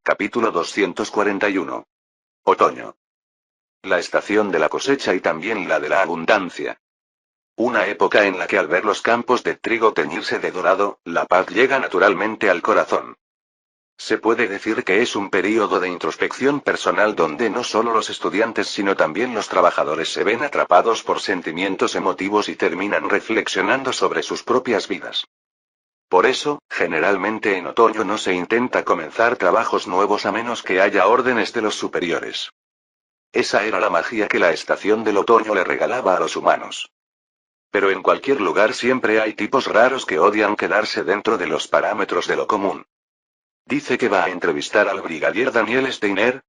Capítulo 241. Otoño. La estación de la cosecha y también la de la abundancia. Una época en la que al ver los campos de trigo teñirse de dorado, la paz llega naturalmente al corazón. Se puede decir que es un período de introspección personal donde no solo los estudiantes sino también los trabajadores se ven atrapados por sentimientos emotivos y terminan reflexionando sobre sus propias vidas. Por eso, generalmente en otoño no se intenta comenzar trabajos nuevos a menos que haya órdenes de los superiores. Esa era la magia que la estación del otoño le regalaba a los humanos. Pero en cualquier lugar siempre hay tipos raros que odian quedarse dentro de los parámetros de lo común. Dice que va a entrevistar al brigadier Daniel Steiner.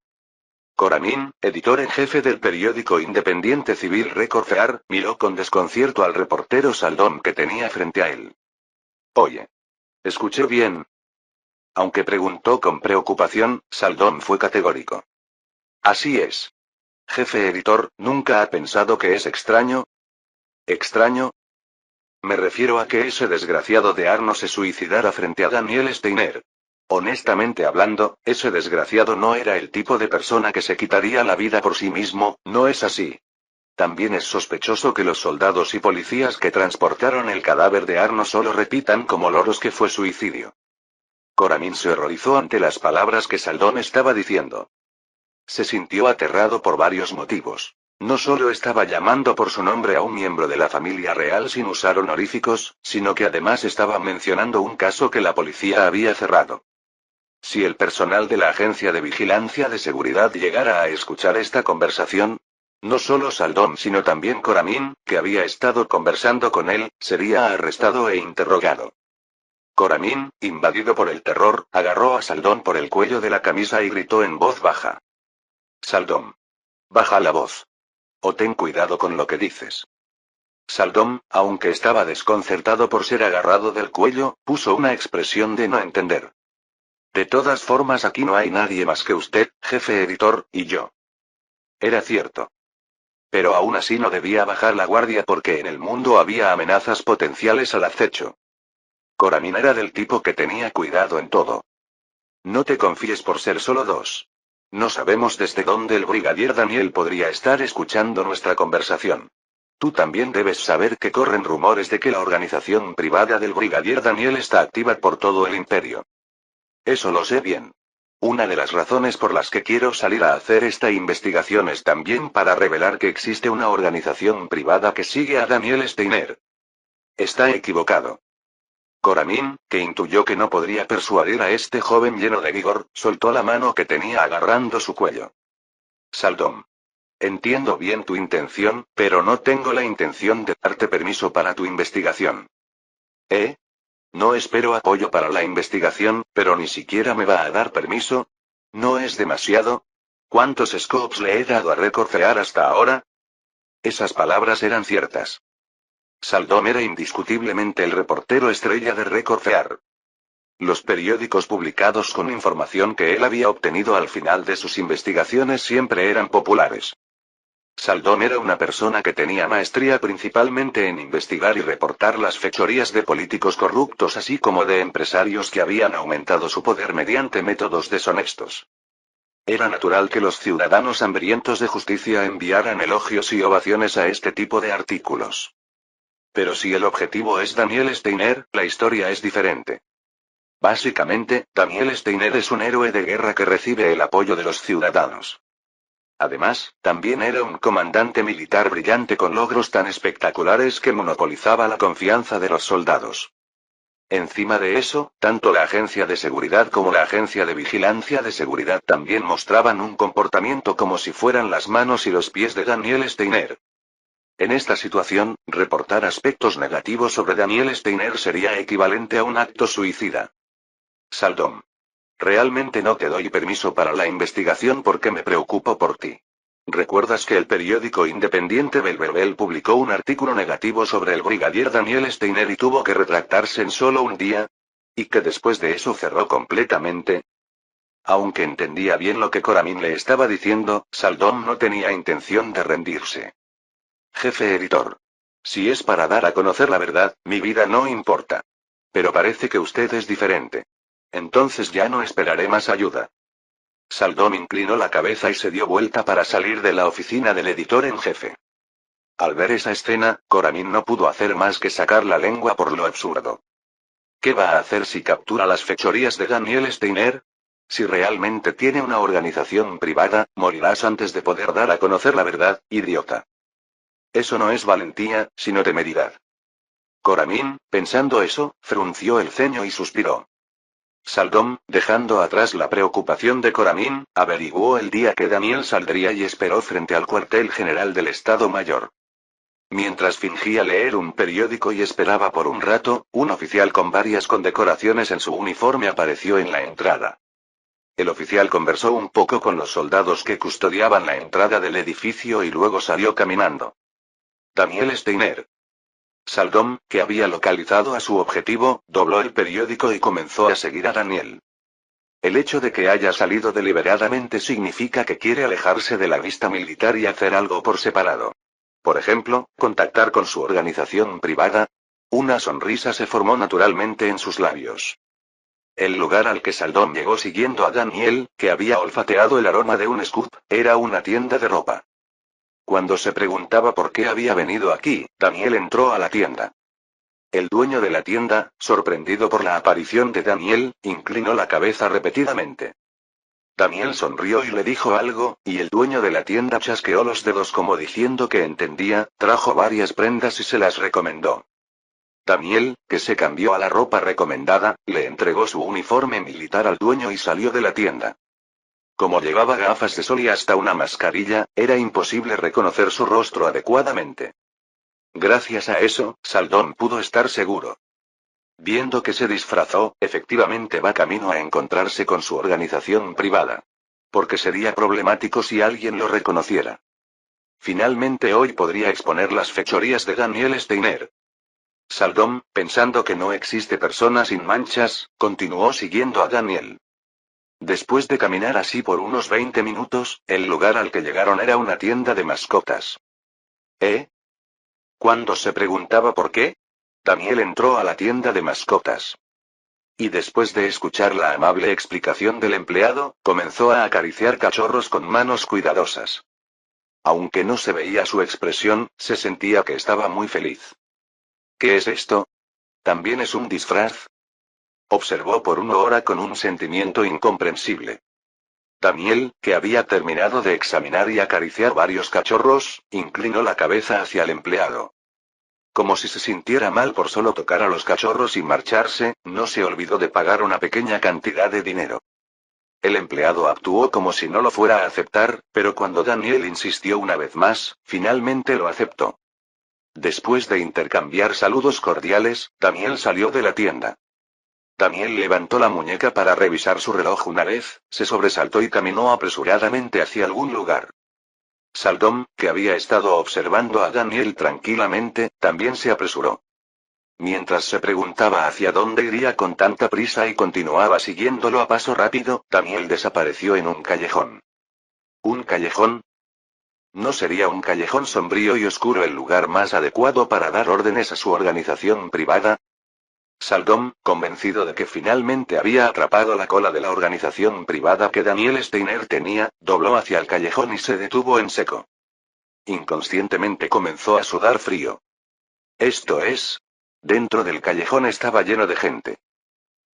Coramín, editor en jefe del periódico independiente civil Record Fear, miró con desconcierto al reportero Saldón que tenía frente a él. Oye. ¿Escuché bien? Aunque preguntó con preocupación, Saldón fue categórico. Así es. Jefe editor, ¿nunca ha pensado que es extraño? ¿Extraño? Me refiero a que ese desgraciado de Arno se suicidara frente a Daniel Steiner. Honestamente hablando, ese desgraciado no era el tipo de persona que se quitaría la vida por sí mismo, ¿no es así? También es sospechoso que los soldados y policías que transportaron el cadáver de Arno solo repitan como loros que fue suicidio. Coramín se horrorizó ante las palabras que Saldón estaba diciendo. Se sintió aterrado por varios motivos. No solo estaba llamando por su nombre a un miembro de la familia real sin usar honoríficos, sino que además estaba mencionando un caso que la policía había cerrado. Si el personal de la Agencia de Vigilancia de Seguridad llegara a escuchar esta conversación, no solo Saldón sino también Coramín, que había estado conversando con él, sería arrestado e interrogado. Coramín, invadido por el terror, agarró a Saldón por el cuello de la camisa y gritó en voz baja. Saldón. Baja la voz. O ten cuidado con lo que dices. Saldón, aunque estaba desconcertado por ser agarrado del cuello, puso una expresión de no entender. De todas formas aquí no hay nadie más que usted, jefe editor, y yo. Era cierto. Pero aún así no debía bajar la guardia porque en el mundo había amenazas potenciales al acecho. Coramín era del tipo que tenía cuidado en todo. No te confíes por ser solo dos. No sabemos desde dónde el brigadier Daniel podría estar escuchando nuestra conversación. Tú también debes saber que corren rumores de que la organización privada del brigadier Daniel está activa por todo el imperio. Eso lo sé bien. Una de las razones por las que quiero salir a hacer esta investigación es también para revelar que existe una organización privada que sigue a Daniel Steiner. Está equivocado. Coramín, que intuyó que no podría persuadir a este joven lleno de vigor, soltó la mano que tenía agarrando su cuello. Saldón. Entiendo bien tu intención, pero no tengo la intención de darte permiso para tu investigación. ¿Eh? No espero apoyo para la investigación, pero ni siquiera me va a dar permiso. ¿No es demasiado? ¿Cuántos scopes le he dado a Record Fear hasta ahora? Esas palabras eran ciertas. Saldón era indiscutiblemente el reportero estrella de Record Fear. Los periódicos publicados con información que él había obtenido al final de sus investigaciones siempre eran populares. Saldón era una persona que tenía maestría principalmente en investigar y reportar las fechorías de políticos corruptos así como de empresarios que habían aumentado su poder mediante métodos deshonestos. Era natural que los ciudadanos hambrientos de justicia enviaran elogios y ovaciones a este tipo de artículos. Pero si el objetivo es Daniel Steiner, la historia es diferente. Básicamente, Daniel Steiner es un héroe de guerra que recibe el apoyo de los ciudadanos. Además, también era un comandante militar brillante con logros tan espectaculares que monopolizaba la confianza de los soldados. Encima de eso, tanto la agencia de seguridad como la agencia de vigilancia de seguridad también mostraban un comportamiento como si fueran las manos y los pies de Daniel Steiner. En esta situación, reportar aspectos negativos sobre Daniel Steiner sería equivalente a un acto suicida. Saldón. Realmente no te doy permiso para la investigación porque me preocupo por ti. ¿Recuerdas que el periódico independiente Belverbel publicó un artículo negativo sobre el brigadier Daniel Steiner y tuvo que retractarse en solo un día? ¿Y que después de eso cerró completamente? Aunque entendía bien lo que Coramín le estaba diciendo, Saldón no tenía intención de rendirse. Jefe editor. Si es para dar a conocer la verdad, mi vida no importa. Pero parece que usted es diferente. Entonces ya no esperaré más ayuda. Saldón inclinó la cabeza y se dio vuelta para salir de la oficina del editor en jefe. Al ver esa escena, Coramin no pudo hacer más que sacar la lengua por lo absurdo. ¿Qué va a hacer si captura las fechorías de Daniel Steiner? Si realmente tiene una organización privada, morirás antes de poder dar a conocer la verdad, idiota. Eso no es valentía, sino temeridad. Coramin, pensando eso, frunció el ceño y suspiró. Saldón, dejando atrás la preocupación de Coramin, averiguó el día que Daniel saldría y esperó frente al cuartel general del Estado Mayor. Mientras fingía leer un periódico y esperaba por un rato, un oficial con varias condecoraciones en su uniforme apareció en la entrada. El oficial conversó un poco con los soldados que custodiaban la entrada del edificio y luego salió caminando. Daniel Steiner. Saldón, que había localizado a su objetivo, dobló el periódico y comenzó a seguir a Daniel. El hecho de que haya salido deliberadamente significa que quiere alejarse de la vista militar y hacer algo por separado. Por ejemplo, contactar con su organización privada. Una sonrisa se formó naturalmente en sus labios. El lugar al que Saldón llegó siguiendo a Daniel, que había olfateado el aroma de un scoop, era una tienda de ropa. Cuando se preguntaba por qué había venido aquí, Daniel entró a la tienda. El dueño de la tienda, sorprendido por la aparición de Daniel, inclinó la cabeza repetidamente. Daniel sonrió y le dijo algo, y el dueño de la tienda chasqueó los dedos como diciendo que entendía, trajo varias prendas y se las recomendó. Daniel, que se cambió a la ropa recomendada, le entregó su uniforme militar al dueño y salió de la tienda. Como llevaba gafas de sol y hasta una mascarilla, era imposible reconocer su rostro adecuadamente. Gracias a eso, Saldón pudo estar seguro. Viendo que se disfrazó, efectivamente va camino a encontrarse con su organización privada. Porque sería problemático si alguien lo reconociera. Finalmente hoy podría exponer las fechorías de Daniel Steiner. Saldón, pensando que no existe persona sin manchas, continuó siguiendo a Daniel. Después de caminar así por unos 20 minutos, el lugar al que llegaron era una tienda de mascotas. ¿Eh? Cuando se preguntaba por qué, Daniel entró a la tienda de mascotas. Y después de escuchar la amable explicación del empleado, comenzó a acariciar cachorros con manos cuidadosas. Aunque no se veía su expresión, se sentía que estaba muy feliz. ¿Qué es esto? ¿También es un disfraz? Observó por una hora con un sentimiento incomprensible. Daniel, que había terminado de examinar y acariciar varios cachorros, inclinó la cabeza hacia el empleado. Como si se sintiera mal por solo tocar a los cachorros y marcharse, no se olvidó de pagar una pequeña cantidad de dinero. El empleado actuó como si no lo fuera a aceptar, pero cuando Daniel insistió una vez más, finalmente lo aceptó. Después de intercambiar saludos cordiales, Daniel salió de la tienda. Daniel levantó la muñeca para revisar su reloj una vez, se sobresaltó y caminó apresuradamente hacia algún lugar. Saldón, que había estado observando a Daniel tranquilamente, también se apresuró. Mientras se preguntaba hacia dónde iría con tanta prisa y continuaba siguiéndolo a paso rápido, Daniel desapareció en un callejón. ¿Un callejón? ¿No sería un callejón sombrío y oscuro el lugar más adecuado para dar órdenes a su organización privada? Saldón, convencido de que finalmente había atrapado la cola de la organización privada que Daniel Steiner tenía, dobló hacia el callejón y se detuvo en seco. Inconscientemente comenzó a sudar frío. Esto es. Dentro del callejón estaba lleno de gente.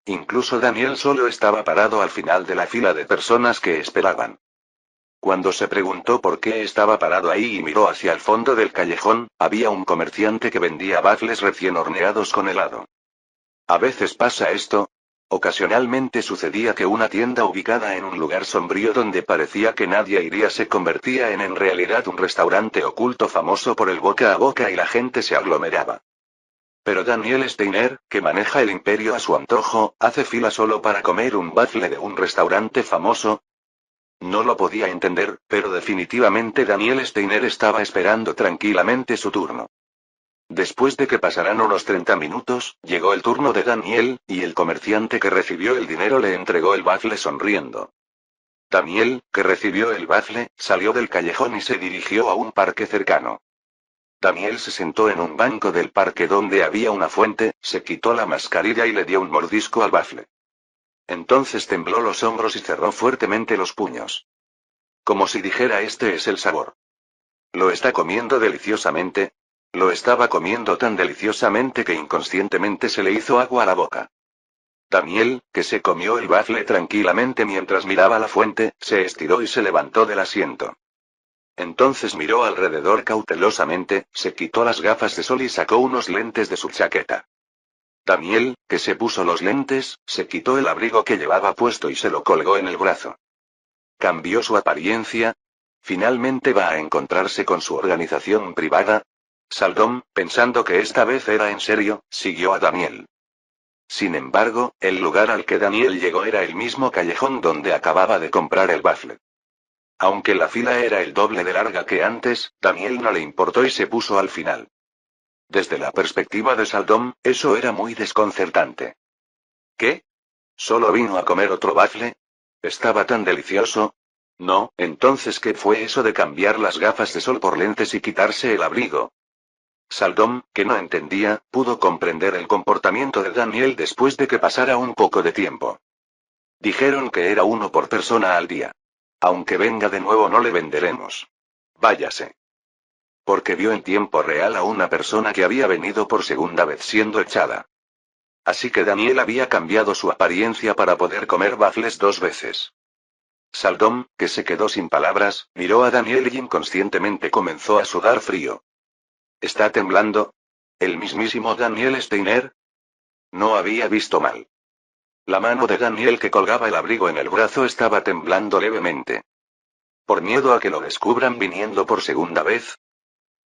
Incluso Daniel solo estaba parado al final de la fila de personas que esperaban. Cuando se preguntó por qué estaba parado ahí y miró hacia el fondo del callejón, había un comerciante que vendía waffles recién horneados con helado. A veces pasa esto. Ocasionalmente sucedía que una tienda ubicada en un lugar sombrío donde parecía que nadie iría se convertía en realidad un restaurante oculto famoso por el boca a boca y la gente se aglomeraba. Pero Daniel Steiner, que maneja el imperio a su antojo, hace fila solo para comer un waffle de un restaurante famoso. No lo podía entender, pero definitivamente Daniel Steiner estaba esperando tranquilamente su turno. Después de que pasaran unos 30 minutos, llegó el turno de Daniel, y el comerciante que recibió el dinero le entregó el waffle sonriendo. Daniel, que recibió el waffle, salió del callejón y se dirigió a un parque cercano. Daniel se sentó en un banco del parque donde había una fuente, se quitó la mascarilla y le dio un mordisco al waffle. Entonces tembló los hombros y cerró fuertemente los puños. Como si dijera: este es el sabor. Lo está comiendo deliciosamente. Lo estaba comiendo tan deliciosamente que inconscientemente se le hizo agua a la boca. Daniel, que se comió el waffle tranquilamente mientras miraba la fuente, se estiró y se levantó del asiento. Entonces miró alrededor cautelosamente, se quitó las gafas de sol y sacó unos lentes de su chaqueta. Daniel, que se puso los lentes, se quitó el abrigo que llevaba puesto y se lo colgó en el brazo. Cambió su apariencia. Finalmente va a encontrarse con su organización privada. Saldom, pensando que esta vez era en serio, siguió a Daniel. Sin embargo, el lugar al que Daniel llegó era el mismo callejón donde acababa de comprar el waffle. Aunque la fila era el doble de larga que antes, Daniel no le importó y se puso al final. Desde la perspectiva de Saldom, eso era muy desconcertante. ¿Qué? ¿Solo vino a comer otro waffle? ¿Estaba tan delicioso? No, entonces ¿qué fue eso de cambiar las gafas de sol por lentes y quitarse el abrigo? Saldom, que no entendía, pudo comprender el comportamiento de Daniel después de que pasara un poco de tiempo. Dijeron que era uno por persona al día. Aunque venga de nuevo no le venderemos. Váyase. Porque vio en tiempo real a una persona que había venido por segunda vez siendo echada. Así que Daniel había cambiado su apariencia para poder comer waffles 2 veces. Saldom, que se quedó sin palabras, miró a Daniel y inconscientemente comenzó a sudar frío. ¿Está temblando? ¿El mismísimo Daniel Steiner? No había visto mal. La mano de Daniel que colgaba el abrigo en el brazo estaba temblando levemente. ¿Por miedo a que lo descubran viniendo por segunda vez?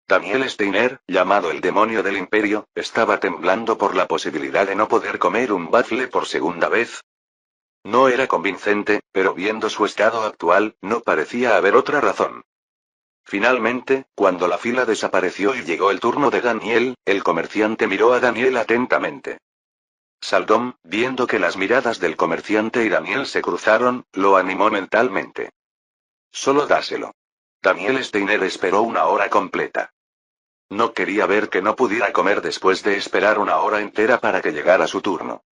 Daniel Steiner, llamado el demonio del imperio, estaba temblando por la posibilidad de no poder comer un waffle por segunda vez. No era convincente, pero viendo su estado actual, no parecía haber otra razón. Finalmente, cuando la fila desapareció y llegó el turno de Daniel, el comerciante miró a Daniel atentamente. Saldom, viendo que las miradas del comerciante y Daniel se cruzaron, lo animó mentalmente. Solo dáselo. Daniel Steiner esperó 1 hora completa. No quería ver que no pudiera comer después de esperar 1 hora entera para que llegara su turno.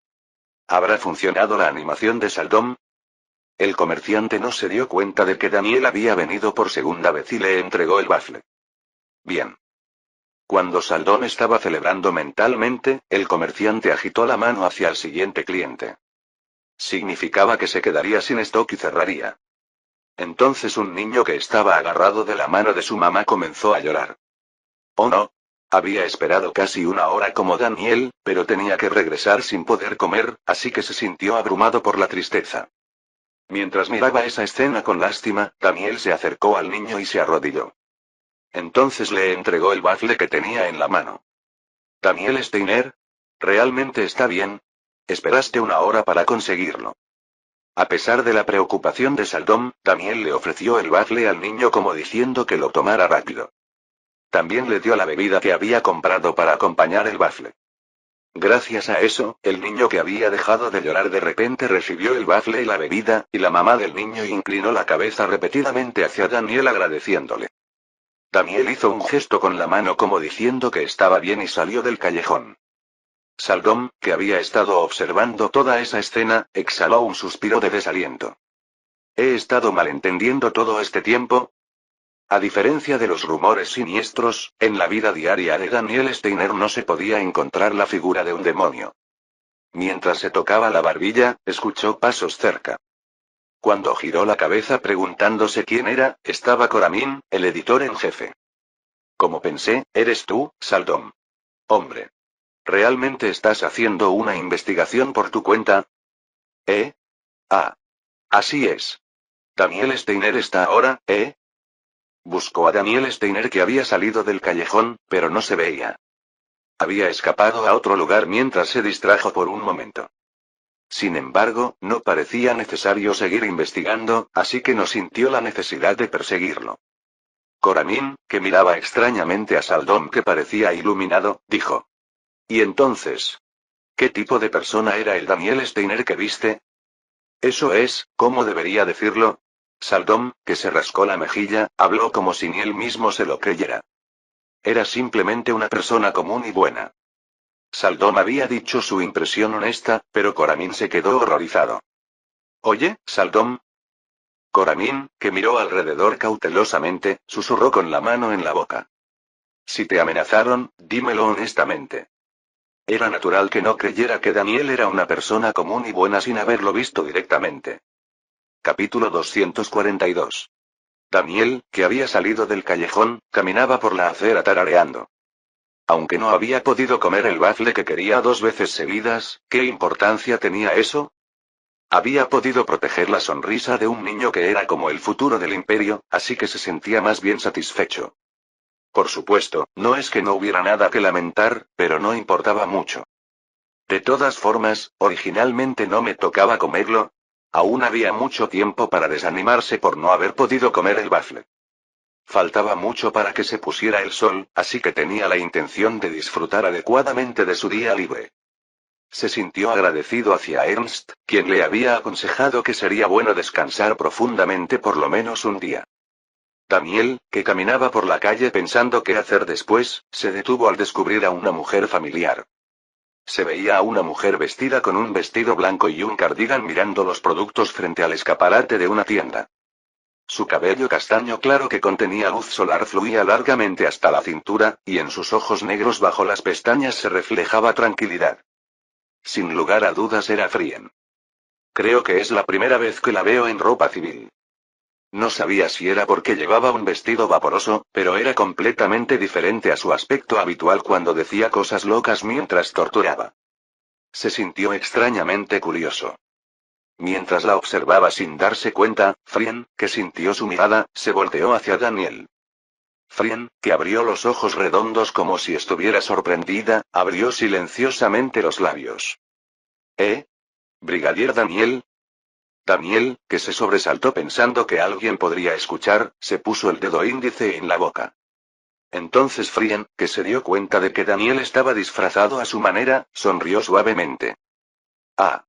¿Habrá funcionado la animación de Saldom? El comerciante no se dio cuenta de que Daniel había venido por segunda vez y le entregó el waffle. Bien. Cuando Saldom estaba celebrando mentalmente, el comerciante agitó la mano hacia el siguiente cliente. Significaba que se quedaría sin stock y cerraría. Entonces un niño que estaba agarrado de la mano de su mamá comenzó a llorar. Oh no. Había esperado casi 1 hora como Daniel, pero tenía que regresar sin poder comer, así que se sintió abrumado por la tristeza. Mientras miraba esa escena con lástima, Daniel se acercó al niño y se arrodilló. Entonces le entregó el waffle que tenía en la mano. Daniel Steiner, ¿realmente está bien? Esperaste 1 hora para conseguirlo. A pesar de la preocupación de Saldom, Daniel le ofreció el waffle al niño como diciendo que lo tomara rápido. También le dio la bebida que había comprado para acompañar el waffle. Gracias a eso, el niño que había dejado de llorar de repente recibió el waffle y la bebida, y la mamá del niño inclinó la cabeza repetidamente hacia Daniel agradeciéndole. Daniel hizo un gesto con la mano como diciendo que estaba bien y salió del callejón. Saldom, que había estado observando toda esa escena, exhaló un suspiro de desaliento. ¿He estado malentendiendo todo este tiempo? A diferencia de los rumores siniestros, en la vida diaria de Daniel Steiner no se podía encontrar la figura de un demonio. Mientras se tocaba la barbilla, escuchó pasos cerca. Cuando giró la cabeza preguntándose quién era, estaba Coramin, el editor en jefe. Como pensé, ¿eres tú, Saldom? Hombre. ¿Realmente estás haciendo una investigación por tu cuenta? ¿Eh? Ah. Así es. Daniel Steiner está ahora, ¿eh? Buscó a Daniel Steiner que había salido del callejón, pero no se veía. Había escapado a otro lugar mientras se distrajo por un momento. Sin embargo, no parecía necesario seguir investigando, así que no sintió la necesidad de perseguirlo. Coramin, que miraba extrañamente a Saldom que parecía iluminado, dijo. ¿Y entonces? ¿Qué tipo de persona era el Daniel Steiner que viste? Eso es, ¿cómo debería decirlo? Saldom, que se rascó la mejilla, habló como si ni él mismo se lo creyera. Era simplemente una persona común y buena. Saldom había dicho su impresión honesta, pero Coramin se quedó horrorizado. Oye, Saldom. Coramin, que miró alrededor cautelosamente, susurró con la mano en la boca. Si te amenazaron, dímelo honestamente. Era natural que no creyera que Daniel era una persona común y buena sin haberlo visto directamente. Capítulo 242. Daniel, que había salido del callejón, caminaba por la acera tarareando. Aunque no había podido comer el waffle que quería 2 veces seguidas, ¿qué importancia tenía eso? Había podido proteger la sonrisa de un niño que era como el futuro del imperio, así que se sentía más bien satisfecho. Por supuesto, no es que no hubiera nada que lamentar, pero no importaba mucho. De todas formas, originalmente no me tocaba comerlo. Aún había mucho tiempo para desanimarse por no haber podido comer el waffle. Faltaba mucho para que se pusiera el sol, así que tenía la intención de disfrutar adecuadamente de su día libre. Se sintió agradecido hacia Ernst, quien le había aconsejado que sería bueno descansar profundamente por lo menos un día. Daniel, que caminaba por la calle pensando qué hacer después, se detuvo al descubrir a una mujer familiar. Se veía a una mujer vestida con un vestido blanco y un cardigan mirando los productos frente al escaparate de una tienda. Su cabello castaño claro que contenía luz solar fluía largamente hasta la cintura, y en sus ojos negros bajo las pestañas se reflejaba tranquilidad. Sin lugar a dudas era Frien. Creo que es la primera vez que la veo en ropa civil. No sabía si era porque llevaba un vestido vaporoso, pero era completamente diferente a su aspecto habitual cuando decía cosas locas mientras torturaba. Se sintió extrañamente curioso. Mientras la observaba sin darse cuenta, Frien, que sintió su mirada, se volteó hacia Daniel. Frien, que abrió los ojos redondos como si estuviera sorprendida, abrió silenciosamente los labios. ¿Eh? ¿Brigadier Daniel? Daniel, que se sobresaltó pensando que alguien podría escuchar, se puso el dedo índice en la boca. Entonces Frien, que se dio cuenta de que Daniel estaba disfrazado a su manera, sonrió suavemente. Ah.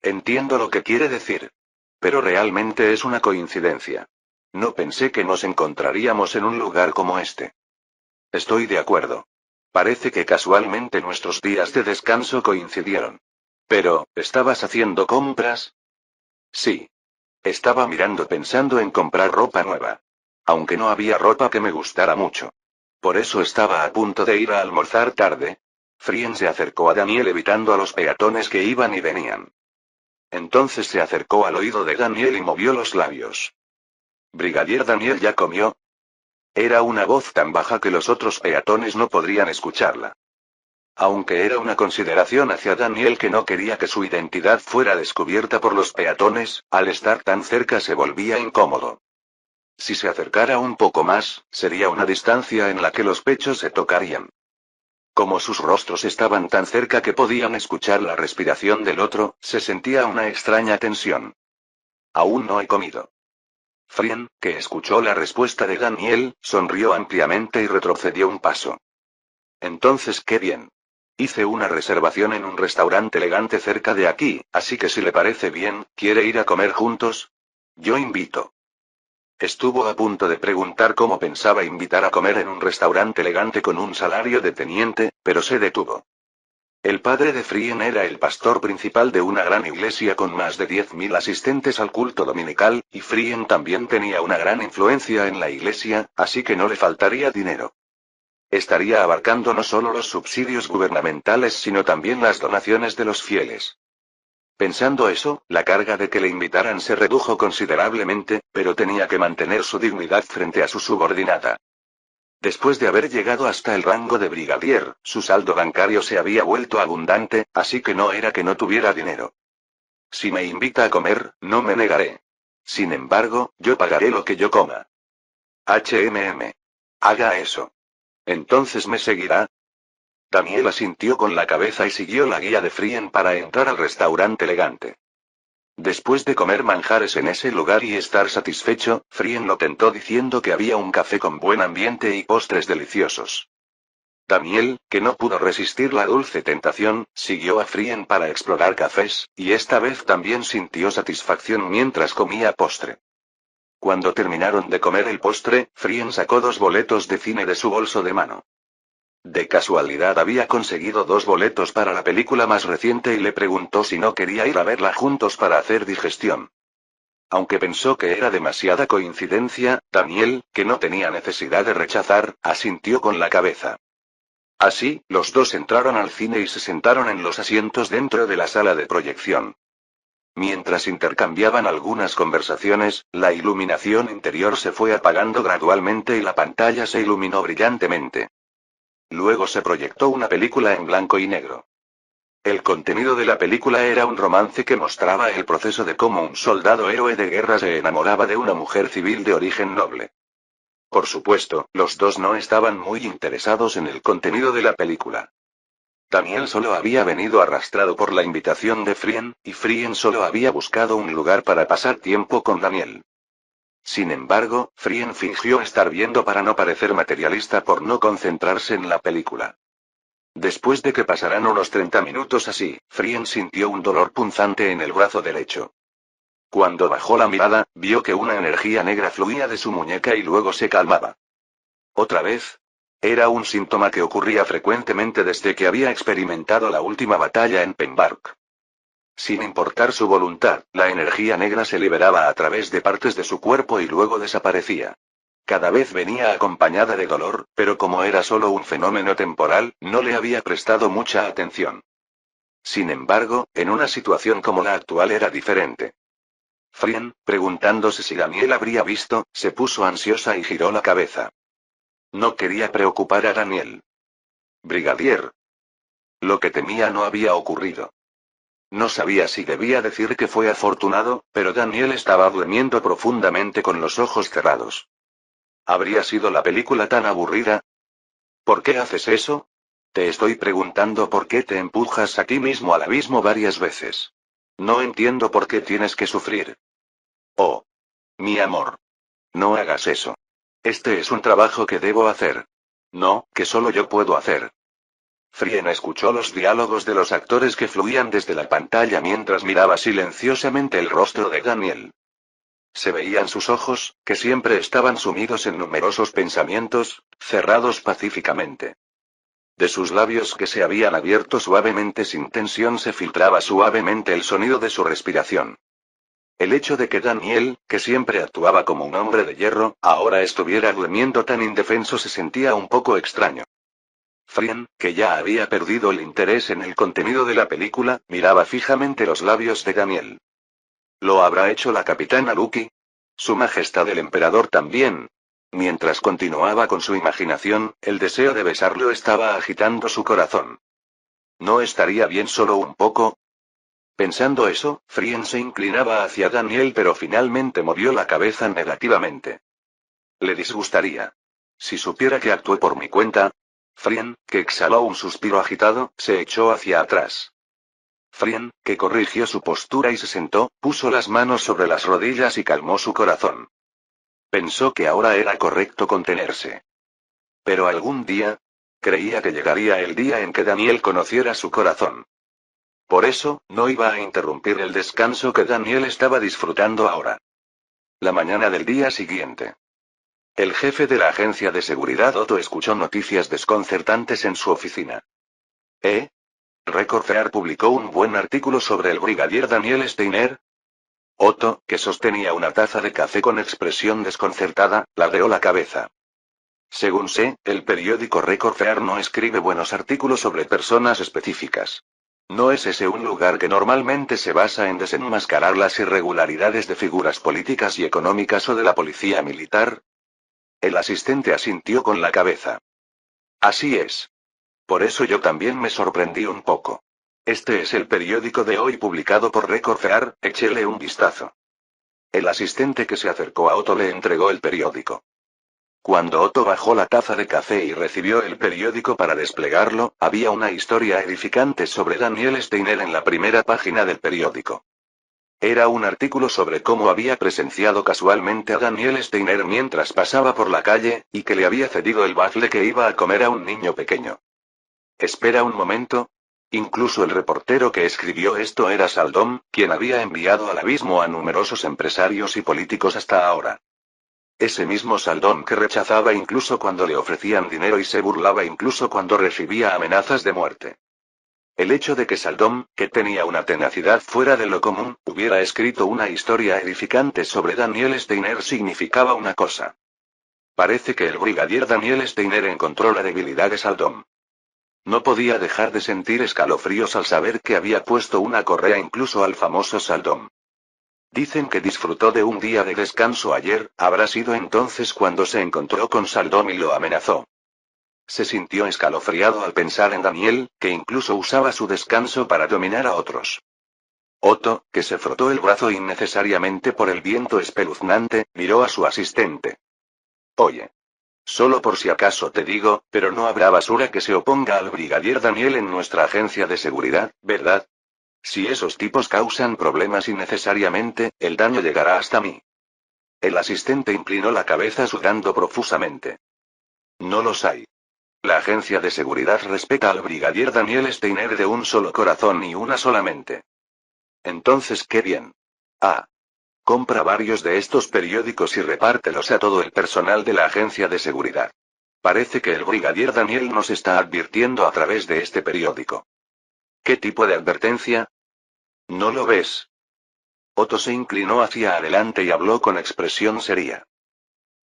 Entiendo lo que quiere decir. Pero realmente es una coincidencia. No pensé que nos encontraríamos en un lugar como este. Estoy de acuerdo. Parece que casualmente nuestros días de descanso coincidieron. Pero, ¿estabas haciendo compras? Sí. Estaba mirando pensando en comprar ropa nueva. Aunque no había ropa que me gustara mucho. Por eso estaba a punto de ir a almorzar tarde. Frien se acercó a Daniel evitando a los peatones que iban y venían. Entonces se acercó al oído de Daniel y movió los labios. ¿Brigadier Daniel ya comió? Era una voz tan baja que los otros peatones no podrían escucharla. Aunque era una consideración hacia Daniel que no quería que su identidad fuera descubierta por los peatones, al estar tan cerca se volvía incómodo. Si se acercara un poco más, sería una distancia en la que los pechos se tocarían. Como sus rostros estaban tan cerca que podían escuchar la respiración del otro, se sentía una extraña tensión. Aún no he comido. Frien, que escuchó la respuesta de Daniel, sonrió ampliamente y retrocedió un paso. Entonces, qué bien. Hice una reservación en un restaurante elegante cerca de aquí, así que si le parece bien, ¿quiere ir a comer juntos? Yo invito. Estuvo a punto de preguntar cómo pensaba invitar a comer en un restaurante elegante con un salario de teniente, pero se detuvo. El padre de Frien era el pastor principal de una gran iglesia con más de 10.000 asistentes al culto dominical, y Frien también tenía una gran influencia en la iglesia, así que no le faltaría dinero. Estaría abarcando no solo los subsidios gubernamentales sino también las donaciones de los fieles. Pensando eso, la carga de que le invitaran se redujo considerablemente, pero tenía que mantener su dignidad frente a su subordinada. Después de haber llegado hasta el rango de brigadier, su saldo bancario se había vuelto abundante, así que no era que no tuviera dinero. Si me invita a comer, no me negaré. Sin embargo, yo pagaré lo que yo coma. Haga eso. Entonces me seguirá. Daniel asintió con la cabeza y siguió la guía de Frien para entrar al restaurante elegante. Después de comer manjares en ese lugar y estar satisfecho, Frien lo tentó diciendo que había un café con buen ambiente y postres deliciosos. Daniel, que no pudo resistir la dulce tentación, siguió a Frien para explorar cafés, y esta vez también sintió satisfacción mientras comía postre. Cuando terminaron de comer el postre, Frien sacó 2 boletos de cine de su bolso de mano. De casualidad había conseguido 2 boletos para la película más reciente y le preguntó si no quería ir a verla juntos para hacer digestión. Aunque pensó que era demasiada coincidencia, Daniel, que no tenía necesidad de rechazar, asintió con la cabeza. Así, los dos entraron al cine y se sentaron en los asientos dentro de la sala de proyección. Mientras intercambiaban algunas conversaciones, la iluminación interior se fue apagando gradualmente y la pantalla se iluminó brillantemente. Luego se proyectó una película en blanco y negro. El contenido de la película era un romance que mostraba el proceso de cómo un soldado héroe de guerra se enamoraba de una mujer civil de origen noble. Por supuesto, los dos no estaban muy interesados en el contenido de la película. Daniel solo había venido arrastrado por la invitación de Frien, y Frien solo había buscado un lugar para pasar tiempo con Daniel. Sin embargo, Frien fingió estar viendo para no parecer materialista por no concentrarse en la película. Después de que pasaran unos 30 minutos así, Frien sintió un dolor punzante en el brazo derecho. Cuando bajó la mirada, vio que una energía negra fluía de su muñeca y luego se calmaba. ¿Otra vez? Era un síntoma que ocurría frecuentemente desde que había experimentado la última batalla en Pembark. Sin importar su voluntad, la energía negra se liberaba a través de partes de su cuerpo y luego desaparecía. Cada vez venía acompañada de dolor, pero como era solo un fenómeno temporal, no le había prestado mucha atención. Sin embargo, en una situación como la actual era diferente. Frien, preguntándose si Daniel habría visto, se puso ansiosa y giró la cabeza. No quería preocupar a Daniel. Brigadier. Lo que temía no había ocurrido. No sabía si debía decir que fue afortunado, pero Daniel estaba durmiendo profundamente con los ojos cerrados. ¿Habría sido la película tan aburrida? ¿Por qué haces eso? Te estoy preguntando por qué te empujas a ti mismo al abismo varias veces. No entiendo por qué tienes que sufrir. Oh. Mi amor. No hagas eso. Este es un trabajo que debo hacer. No, que solo yo puedo hacer. Frien escuchó los diálogos de los actores que fluían desde la pantalla mientras miraba silenciosamente el rostro de Daniel. Se veían sus ojos, que siempre estaban sumidos en numerosos pensamientos, cerrados pacíficamente. De sus labios que se habían abierto suavemente sin tensión se filtraba suavemente el sonido de su respiración. El hecho de que Daniel, que siempre actuaba como un hombre de hierro, ahora estuviera durmiendo tan indefenso se sentía un poco extraño. Frien, que ya había perdido el interés en el contenido de la película, miraba fijamente los labios de Daniel. ¿Lo habrá hecho la capitana Lucky? Su Majestad el Emperador también. Mientras continuaba con su imaginación, el deseo de besarlo estaba agitando su corazón. ¿No estaría bien solo un poco? Pensando eso, Frien se inclinaba hacia Daniel pero finalmente movió la cabeza negativamente. Le disgustaría. Si supiera que actué por mi cuenta. Frien, que exhaló un suspiro agitado, se echó hacia atrás. Frien, que corrigió su postura y se sentó, puso las manos sobre las rodillas y calmó su corazón. Pensó que ahora era correcto contenerse. Pero algún día, creía que llegaría el día en que Daniel conociera su corazón. Por eso, no iba a interrumpir el descanso que Daniel estaba disfrutando ahora. La mañana del día siguiente. El jefe de la agencia de seguridad Otto escuchó noticias desconcertantes en su oficina. Record Fair publicó un buen artículo sobre el brigadier Daniel Steiner. Otto, que sostenía una taza de café con expresión desconcertada, ladeó la cabeza. Según sé, el periódico Record Fair no escribe buenos artículos sobre personas específicas. ¿No es ese un lugar que normalmente se basa en desenmascarar las irregularidades de figuras políticas y económicas o de la policía militar? El asistente asintió con la cabeza. Así es. Por eso yo también me sorprendí un poco. Este es el periódico de hoy publicado por Record Fair, échele un vistazo. El asistente que se acercó a Otto le entregó el periódico. Cuando Otto bajó la taza de café y recibió el periódico para desplegarlo, había una historia edificante sobre Daniel Steiner en la primera página del periódico. Era un artículo sobre cómo había presenciado casualmente a Daniel Steiner mientras pasaba por la calle, y que le había cedido el bafle que iba a comer a un niño pequeño. Espera un momento. Incluso el reportero que escribió esto era Saldom, quien había enviado al abismo a numerosos empresarios y políticos hasta ahora. Ese mismo Saldom que rechazaba incluso cuando le ofrecían dinero y se burlaba incluso cuando recibía amenazas de muerte. El hecho de que Saldom, que tenía una tenacidad fuera de lo común, hubiera escrito una historia edificante sobre Daniel Steiner significaba una cosa. Parece que el brigadier Daniel Steiner encontró la debilidad de Saldom. No podía dejar de sentir escalofríos al saber que había puesto una correa incluso al famoso Saldom. Dicen que disfrutó de un día de descanso ayer, habrá sido entonces cuando se encontró con Saldom y lo amenazó. Se sintió escalofriado al pensar en Daniel, que incluso usaba su descanso para dominar a otros. Otto, que se frotó el brazo innecesariamente por el viento espeluznante, miró a su asistente. Oye. Solo por si acaso te digo, pero no habrá basura que se oponga al brigadier Daniel en nuestra agencia de seguridad, ¿verdad? Si esos tipos causan problemas innecesariamente, el daño llegará hasta mí. El asistente inclinó la cabeza sudando profusamente. No los hay. La agencia de seguridad respeta al brigadier Daniel Steiner de un solo corazón y una solamente. Entonces, qué bien. Ah. Compra varios de estos periódicos y repártelos a todo el personal de la agencia de seguridad. Parece que el brigadier Daniel nos está advirtiendo a través de este periódico. ¿Qué tipo de advertencia? ¿No lo ves? Otto se inclinó hacia adelante y habló con expresión seria.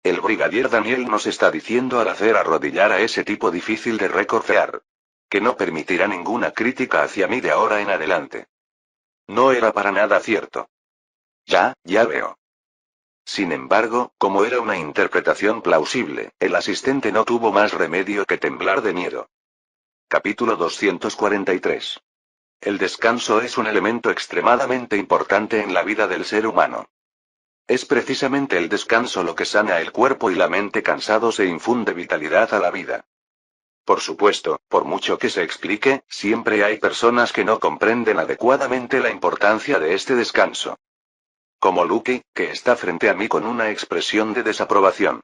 El brigadier Daniel nos está diciendo al hacer arrodillar a ese tipo difícil de recorcear. Que no permitirá ninguna crítica hacia mí de ahora en adelante. No era para nada cierto. Ya veo. Sin embargo, como era una interpretación plausible, el asistente no tuvo más remedio que temblar de miedo. Capítulo 243. El descanso es un elemento extremadamente importante en la vida del ser humano. Es precisamente el descanso lo que sana el cuerpo y la mente cansados e infunde vitalidad a la vida. Por supuesto, por mucho que se explique, siempre hay personas que no comprenden adecuadamente la importancia de este descanso. Como Lucky, que está frente a mí con una expresión de desaprobación.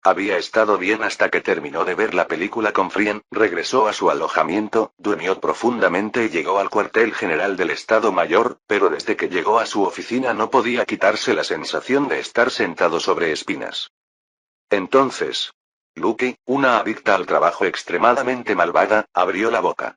Había estado bien hasta que terminó de ver la película con Frien, regresó a su alojamiento, durmió profundamente y llegó al cuartel general del Estado Mayor, pero desde que llegó a su oficina no podía quitarse la sensación de estar sentado sobre espinas. Entonces, Lucky, una adicta al trabajo extremadamente malvada, abrió la boca.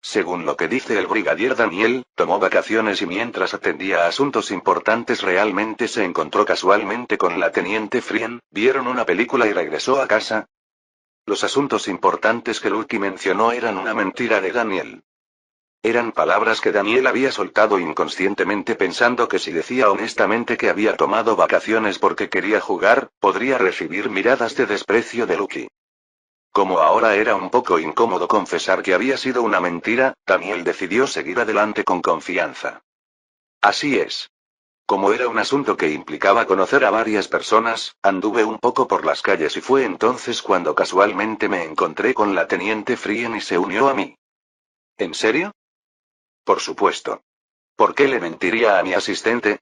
Según lo que dice el brigadier Daniel, tomó vacaciones y mientras atendía a asuntos importantes realmente se encontró casualmente con la teniente Frien, vieron una película y regresó a casa. Los asuntos importantes que Lucky mencionó eran una mentira de Daniel. Eran palabras que Daniel había soltado inconscientemente pensando que si decía honestamente que había tomado vacaciones porque quería jugar, podría recibir miradas de desprecio de Lucky. Como ahora era un poco incómodo confesar que había sido una mentira, Daniel decidió seguir adelante con confianza. Así es. Como era un asunto que implicaba conocer a varias personas, anduve un poco por las calles y fue entonces cuando casualmente me encontré con la teniente Frien y se unió a mí. ¿En serio? Por supuesto. ¿Por qué le mentiría a mi asistente?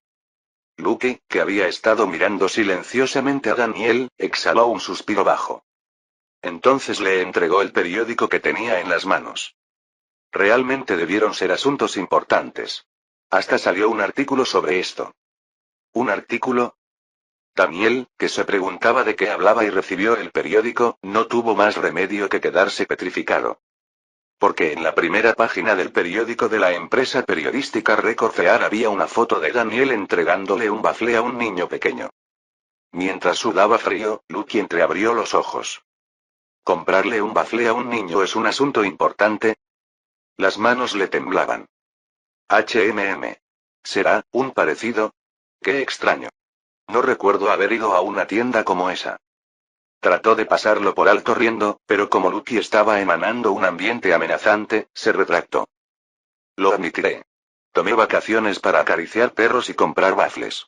Lucky, que había estado mirando silenciosamente a Daniel, exhaló un suspiro bajo. Entonces le entregó el periódico que tenía en las manos. Realmente debieron ser asuntos importantes. Hasta salió un artículo sobre esto. ¿Un artículo? Daniel, que se preguntaba de qué hablaba y recibió el periódico, no tuvo más remedio que quedarse petrificado. Porque en la primera página del periódico de la empresa periodística Recorcear había una foto de Daniel entregándole un bafle a un niño pequeño. Mientras sudaba frío, Lucky entreabrió los ojos. ¿Comprarle un bafle a un niño es un asunto importante? Las manos le temblaban. ¿Será un parecido? Qué extraño. No recuerdo haber ido a una tienda como esa. Trató de pasarlo por alto riendo, pero como Lucky estaba emanando un ambiente amenazante, se retractó. Lo admitiré. Tomé vacaciones para acariciar perros y comprar bafles.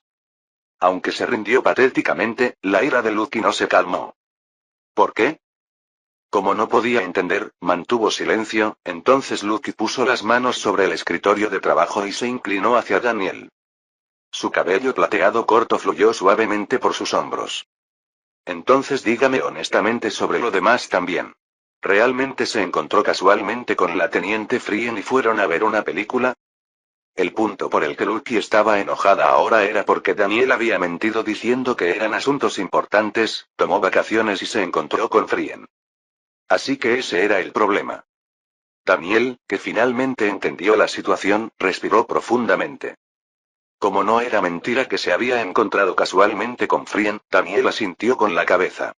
Aunque se rindió patéticamente, la ira de Lucky no se calmó. ¿Por qué? Como no podía entender, mantuvo silencio, entonces Lucky puso las manos sobre el escritorio de trabajo y se inclinó hacia Daniel. Su cabello plateado corto fluyó suavemente por sus hombros. Entonces dígame honestamente sobre lo demás también. ¿Realmente se encontró casualmente con la teniente Frien y fueron a ver una película? El punto por el que Lucky estaba enojada ahora era porque Daniel había mentido diciendo que eran asuntos importantes, tomó vacaciones y se encontró con Frien. Así que ese era el problema. Daniel, que finalmente entendió la situación, respiró profundamente. Como no era mentira que se había encontrado casualmente con Frien, Daniel asintió con la cabeza.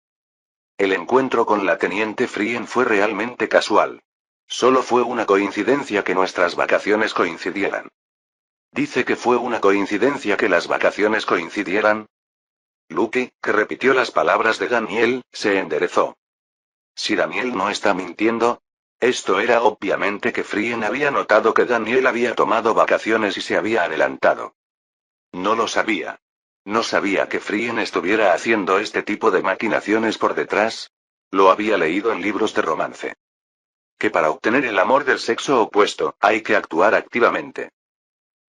El encuentro con la teniente Frien fue realmente casual. Solo fue una coincidencia que nuestras vacaciones coincidieran. ¿Dice que fue una coincidencia que las vacaciones coincidieran? Lucky, que repitió las palabras de Daniel, se enderezó. Si Daniel no está mintiendo. Esto era obviamente que Frien había notado que Daniel había tomado vacaciones y se había adelantado. No lo sabía. No sabía que Frien estuviera haciendo este tipo de maquinaciones por detrás. Lo había leído en libros de romance. Que para obtener el amor del sexo opuesto, hay que actuar activamente.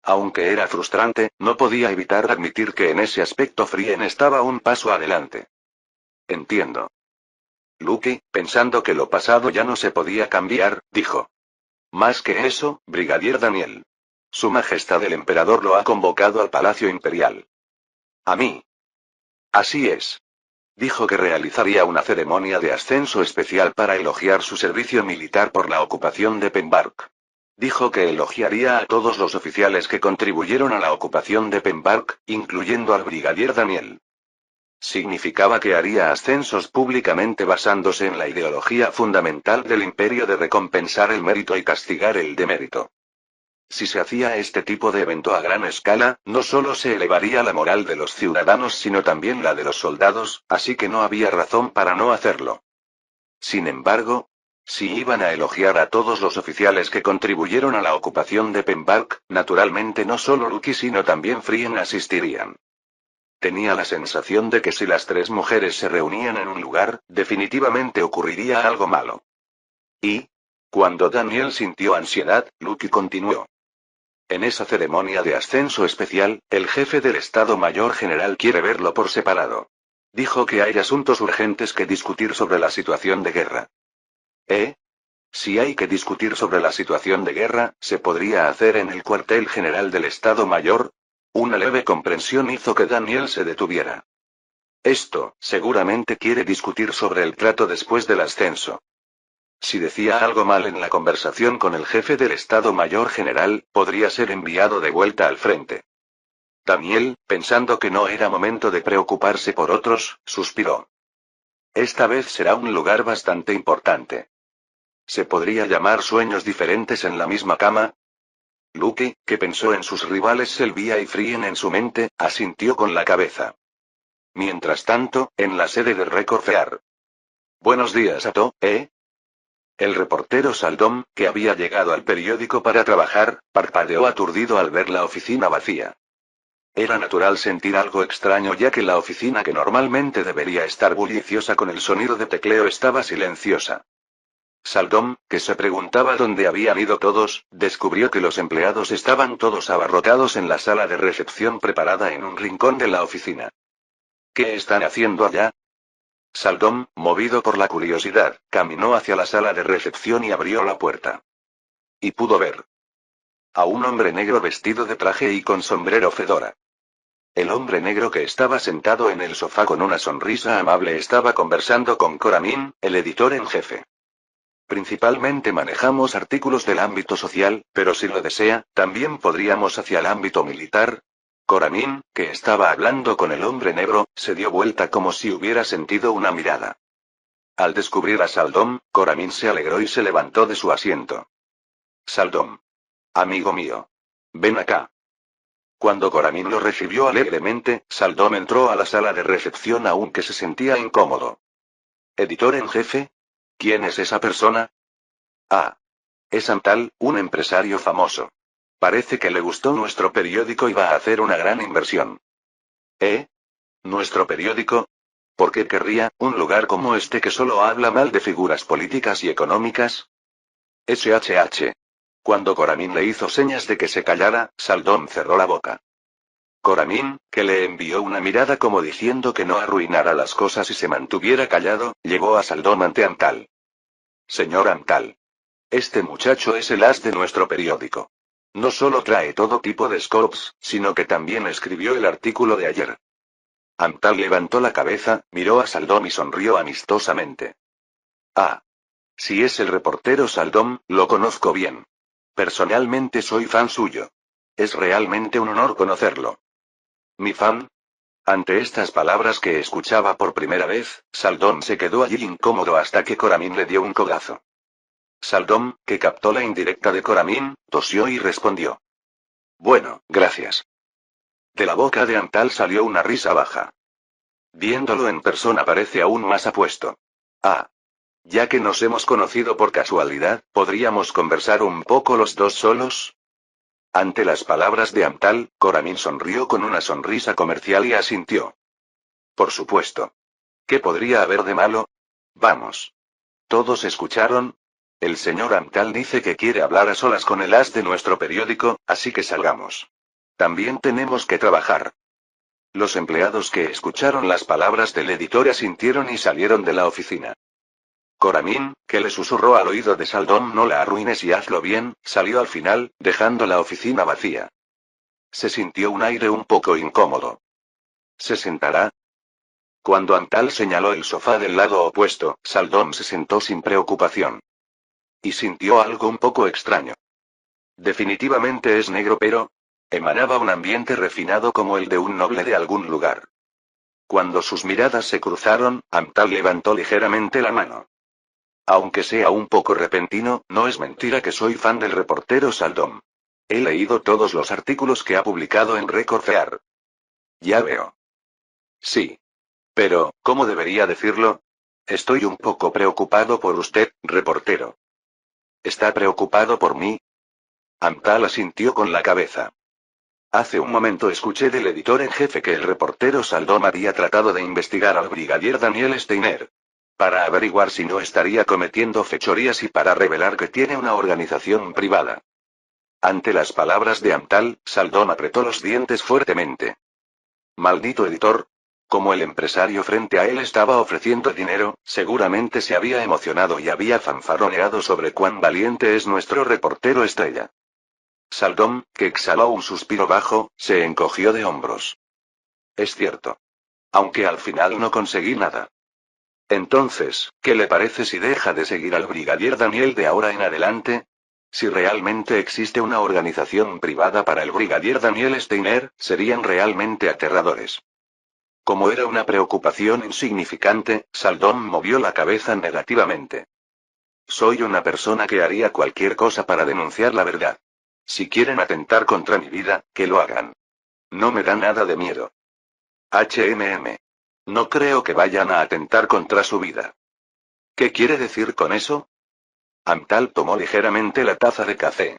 Aunque era frustrante, no podía evitar admitir que en ese aspecto Frien estaba un paso adelante. Entiendo. Lucky, pensando que lo pasado ya no se podía cambiar, dijo. Más que eso, Brigadier Daniel. Su Majestad el Emperador lo ha convocado al Palacio Imperial. ¿A mí? Así es. Dijo que realizaría una ceremonia de ascenso especial para elogiar su servicio militar por la ocupación de Pembark. Dijo que elogiaría a todos los oficiales que contribuyeron a la ocupación de Pembark, incluyendo al Brigadier Daniel. Significaba que haría ascensos públicamente basándose en la ideología fundamental del imperio de recompensar el mérito y castigar el demérito. Si se hacía este tipo de evento a gran escala, no solo se elevaría la moral de los ciudadanos sino también la de los soldados, así que no había razón para no hacerlo. Sin embargo, si iban a elogiar a todos los oficiales que contribuyeron a la ocupación de Pembark, naturalmente no solo Lucky sino también Frien asistirían. Tenía la sensación de que si las tres mujeres se reunían en un lugar, definitivamente ocurriría algo malo. Y, cuando Daniel sintió ansiedad, Lucky continuó. En esa ceremonia de ascenso especial, el jefe del Estado Mayor General quiere verlo por separado. Dijo que hay asuntos urgentes que discutir sobre la situación de guerra. Si hay que discutir sobre la situación de guerra, ¿se podría hacer en el cuartel general del Estado Mayor? Una leve comprensión hizo que Daniel se detuviera. Esto, seguramente quiere discutir sobre el trato después del ascenso. Si decía algo mal en la conversación con el jefe del Estado Mayor General, podría ser enviado de vuelta al frente. Daniel, pensando que no era momento de preocuparse por otros, suspiró. Esta vez será un lugar bastante importante. ¿Se podría llamar sueños diferentes en la misma cama? Lucky, que pensó en sus rivales Selvia y Frien en su mente, asintió con la cabeza. Mientras tanto, en la sede de Record Fear. Buenos días, Ato, ¿eh? El reportero Saldom, que había llegado al periódico para trabajar, parpadeó aturdido al ver la oficina vacía. Era natural sentir algo extraño ya que la oficina que normalmente debería estar bulliciosa con el sonido de tecleo estaba silenciosa. Saldom, que se preguntaba dónde habían ido todos, descubrió que los empleados estaban todos abarrotados en la sala de recepción preparada en un rincón de la oficina. ¿Qué están haciendo allá? Saldom, movido por la curiosidad, caminó hacia la sala de recepción y abrió la puerta. Y pudo ver a un hombre negro vestido de traje y con sombrero fedora. El hombre negro que estaba sentado en el sofá con una sonrisa amable estaba conversando con Coramin, el editor en jefe. Principalmente manejamos artículos del ámbito social, pero si lo desea, también podríamos hacia el ámbito militar. Coramin, que estaba hablando con el hombre negro, se dio vuelta como si hubiera sentido una mirada. Al descubrir a Saldom, Coramin se alegró y se levantó de su asiento. Saldom. Amigo mío. Ven acá. Cuando Coramin lo recibió alegremente, Saldom entró a la sala de recepción aunque se sentía incómodo. ¿Editor en jefe? ¿Quién es esa persona? Ah. Es Antal, un empresario famoso. Parece que le gustó nuestro periódico y va a hacer una gran inversión. ¿Nuestro periódico? ¿Por qué querría un lugar como este que solo habla mal de figuras políticas y económicas? SHH. Cuando Coramin le hizo señas de que se callara, Saldom cerró la boca. Coramin, que le envió una mirada como diciendo que no arruinara las cosas y se mantuviera callado, llevó a Saldom ante Antal. Señor Antal. Este muchacho es el as de nuestro periódico. No solo trae todo tipo de scopes, sino que también escribió el artículo de ayer. Antal levantó la cabeza, miró a Saldom y sonrió amistosamente. Ah. Si es el reportero Saldom, lo conozco bien. Personalmente soy fan suyo. Es realmente un honor conocerlo. ¿Mi fan? Ante estas palabras que escuchaba por primera vez, Saldom se quedó allí incómodo hasta que Coramin le dio un codazo. Saldom, que captó la indirecta de Coramin, tosió y respondió. Bueno, gracias. De la boca de Antal salió una risa baja. Viéndolo en persona parece aún más apuesto. Ah. Ya que nos hemos conocido por casualidad, ¿podríamos conversar un poco los dos solos? Ante las palabras de Antal, Coramin sonrió con una sonrisa comercial y asintió. Por supuesto. ¿Qué podría haber de malo? Vamos. ¿Todos escucharon? El señor Antal dice que quiere hablar a solas con el as de nuestro periódico, así que salgamos. También tenemos que trabajar. Los empleados que escucharon las palabras del editor asintieron y salieron de la oficina. Coramin, que le susurró al oído de Saldom no la arruines y hazlo bien, salió al final, dejando la oficina vacía. Se sintió un aire un poco incómodo. ¿Se sentará? Cuando Antal señaló el sofá del lado opuesto, Saldom se sentó sin preocupación. Y sintió algo un poco extraño. Definitivamente es negro pero... emanaba un ambiente refinado como el de un noble de algún lugar. Cuando sus miradas se cruzaron, Antal levantó ligeramente la mano. Aunque sea un poco repentino, no es mentira que soy fan del reportero Saldom. He leído todos los artículos que ha publicado en Record Fear. Ya veo. Sí. Pero, ¿cómo debería decirlo? Estoy un poco preocupado por usted, reportero. ¿Está preocupado por mí? Antal asintió con la cabeza. Hace un momento escuché del editor en jefe que el reportero Saldom había tratado de investigar al brigadier Daniel Steiner. Para averiguar si no estaría cometiendo fechorías y para revelar que tiene una organización privada. Ante las palabras de Antal, Saldom apretó los dientes fuertemente. Maldito editor. Como el empresario frente a él estaba ofreciendo dinero, seguramente se había emocionado y había fanfarroneado sobre cuán valiente es nuestro reportero estrella. Saldom, que exhaló un suspiro bajo, se encogió de hombros. Es cierto. Aunque al final no conseguí nada. Entonces, ¿qué le parece si deja de seguir al brigadier Daniel de ahora en adelante? Si realmente existe una organización privada para el brigadier Daniel Steiner, serían realmente aterradores. Como era una preocupación insignificante, Saldom movió la cabeza negativamente. Soy una persona que haría cualquier cosa para denunciar la verdad. Si quieren atentar contra mi vida, que lo hagan. No me da nada de miedo. HMM. No creo que vayan a atentar contra su vida. ¿Qué quiere decir con eso? Antal tomó ligeramente la taza de café.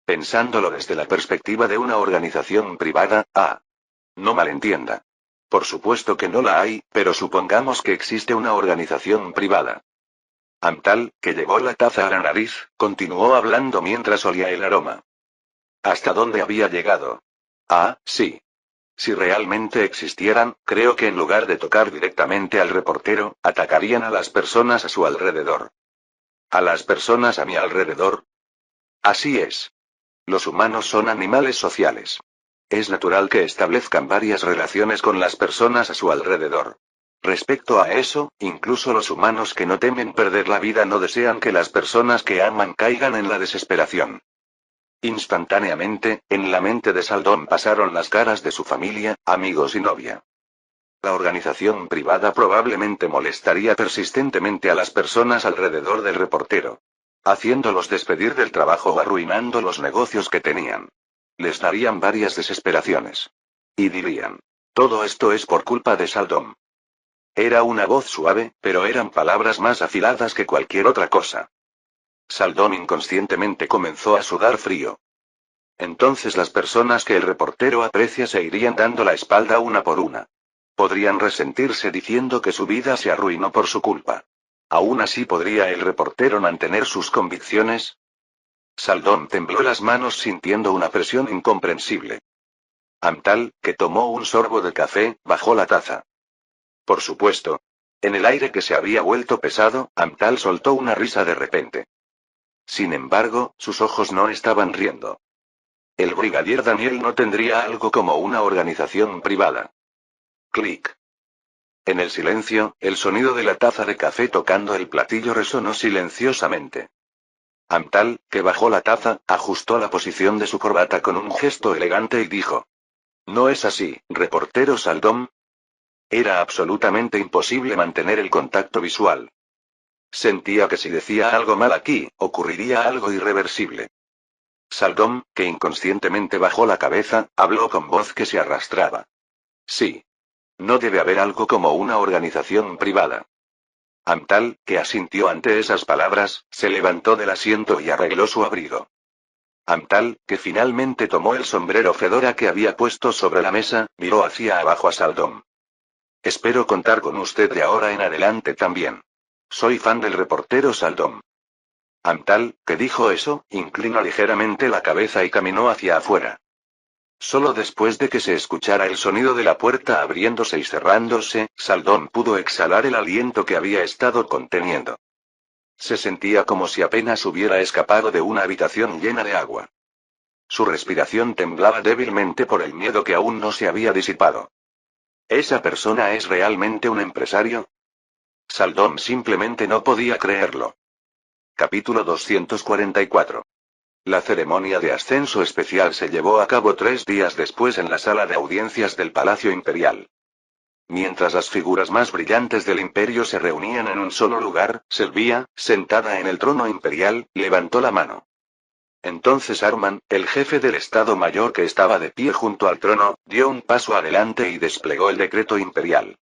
Pensándolo desde la perspectiva de una organización privada, no malentienda. Por supuesto que no la hay, pero supongamos que existe una organización privada. Antal, que llevó la taza a la nariz, continuó hablando mientras olía el aroma. ¿Hasta dónde había llegado? Sí. Si realmente existieran, creo que en lugar de tocar directamente al reportero, atacarían a las personas a su alrededor. ¿A las personas a mi alrededor? Así es. Los humanos son animales sociales. Es natural que establezcan varias relaciones con las personas a su alrededor. Respecto a eso, incluso los humanos que no temen perder la vida no desean que las personas que aman caigan en la desesperación. Instantáneamente, en la mente de Saldom pasaron las caras de su familia, amigos y novia. La organización privada probablemente molestaría persistentemente a las personas alrededor del reportero, haciéndolos despedir del trabajo o arruinando los negocios que tenían. Les darían varias desesperaciones. Y dirían: todo esto es por culpa de Saldom. Era una voz suave, pero eran palabras más afiladas que cualquier otra cosa. Saldom inconscientemente comenzó a sudar frío. Entonces las personas que el reportero aprecia se irían dando la espalda una por una. Podrían resentirse diciendo que su vida se arruinó por su culpa. ¿Aún así podría el reportero mantener sus convicciones? Saldom tembló las manos sintiendo una presión incomprensible. Antal, que tomó un sorbo de café, bajó la taza. Por supuesto. En el aire que se había vuelto pesado, Antal soltó una risa de repente. Sin embargo, sus ojos no estaban riendo. El brigadier Daniel no tendría algo como una organización privada. Clic. En el silencio, el sonido de la taza de café tocando el platillo resonó silenciosamente. Amtal, que bajó la taza, ajustó la posición de su corbata con un gesto elegante y dijo: «¿No es así, reportero Saldom?» Era absolutamente imposible mantener el contacto visual. Sentía que si decía algo mal aquí, ocurriría algo irreversible. Saldom, que inconscientemente bajó la cabeza, habló con voz que se arrastraba. «Sí. No debe haber algo como una organización privada». Amtal, que asintió ante esas palabras, se levantó del asiento y arregló su abrigo. Amtal, que finalmente tomó el sombrero fedora que había puesto sobre la mesa, miró hacia abajo a Saldom. «Espero contar con usted de ahora en adelante también. Soy fan del reportero Saldom». Amtal, que dijo eso, inclinó ligeramente la cabeza y caminó hacia afuera. Solo después de que se escuchara el sonido de la puerta abriéndose y cerrándose, Saldom pudo exhalar el aliento que había estado conteniendo. Se sentía como si apenas hubiera escapado de una habitación llena de agua. Su respiración temblaba débilmente por el miedo que aún no se había disipado. ¿Esa persona es realmente un empresario? Saldom simplemente no podía creerlo. Capítulo 244. La ceremonia de ascenso especial se llevó a cabo 3 días después en la sala de audiencias del Palacio Imperial. Mientras las figuras más brillantes del imperio se reunían en un solo lugar, Selvia, sentada en el trono imperial, levantó la mano. Entonces Arman, el jefe del Estado Mayor que estaba de pie junto al trono, dio un paso adelante y desplegó el decreto imperial.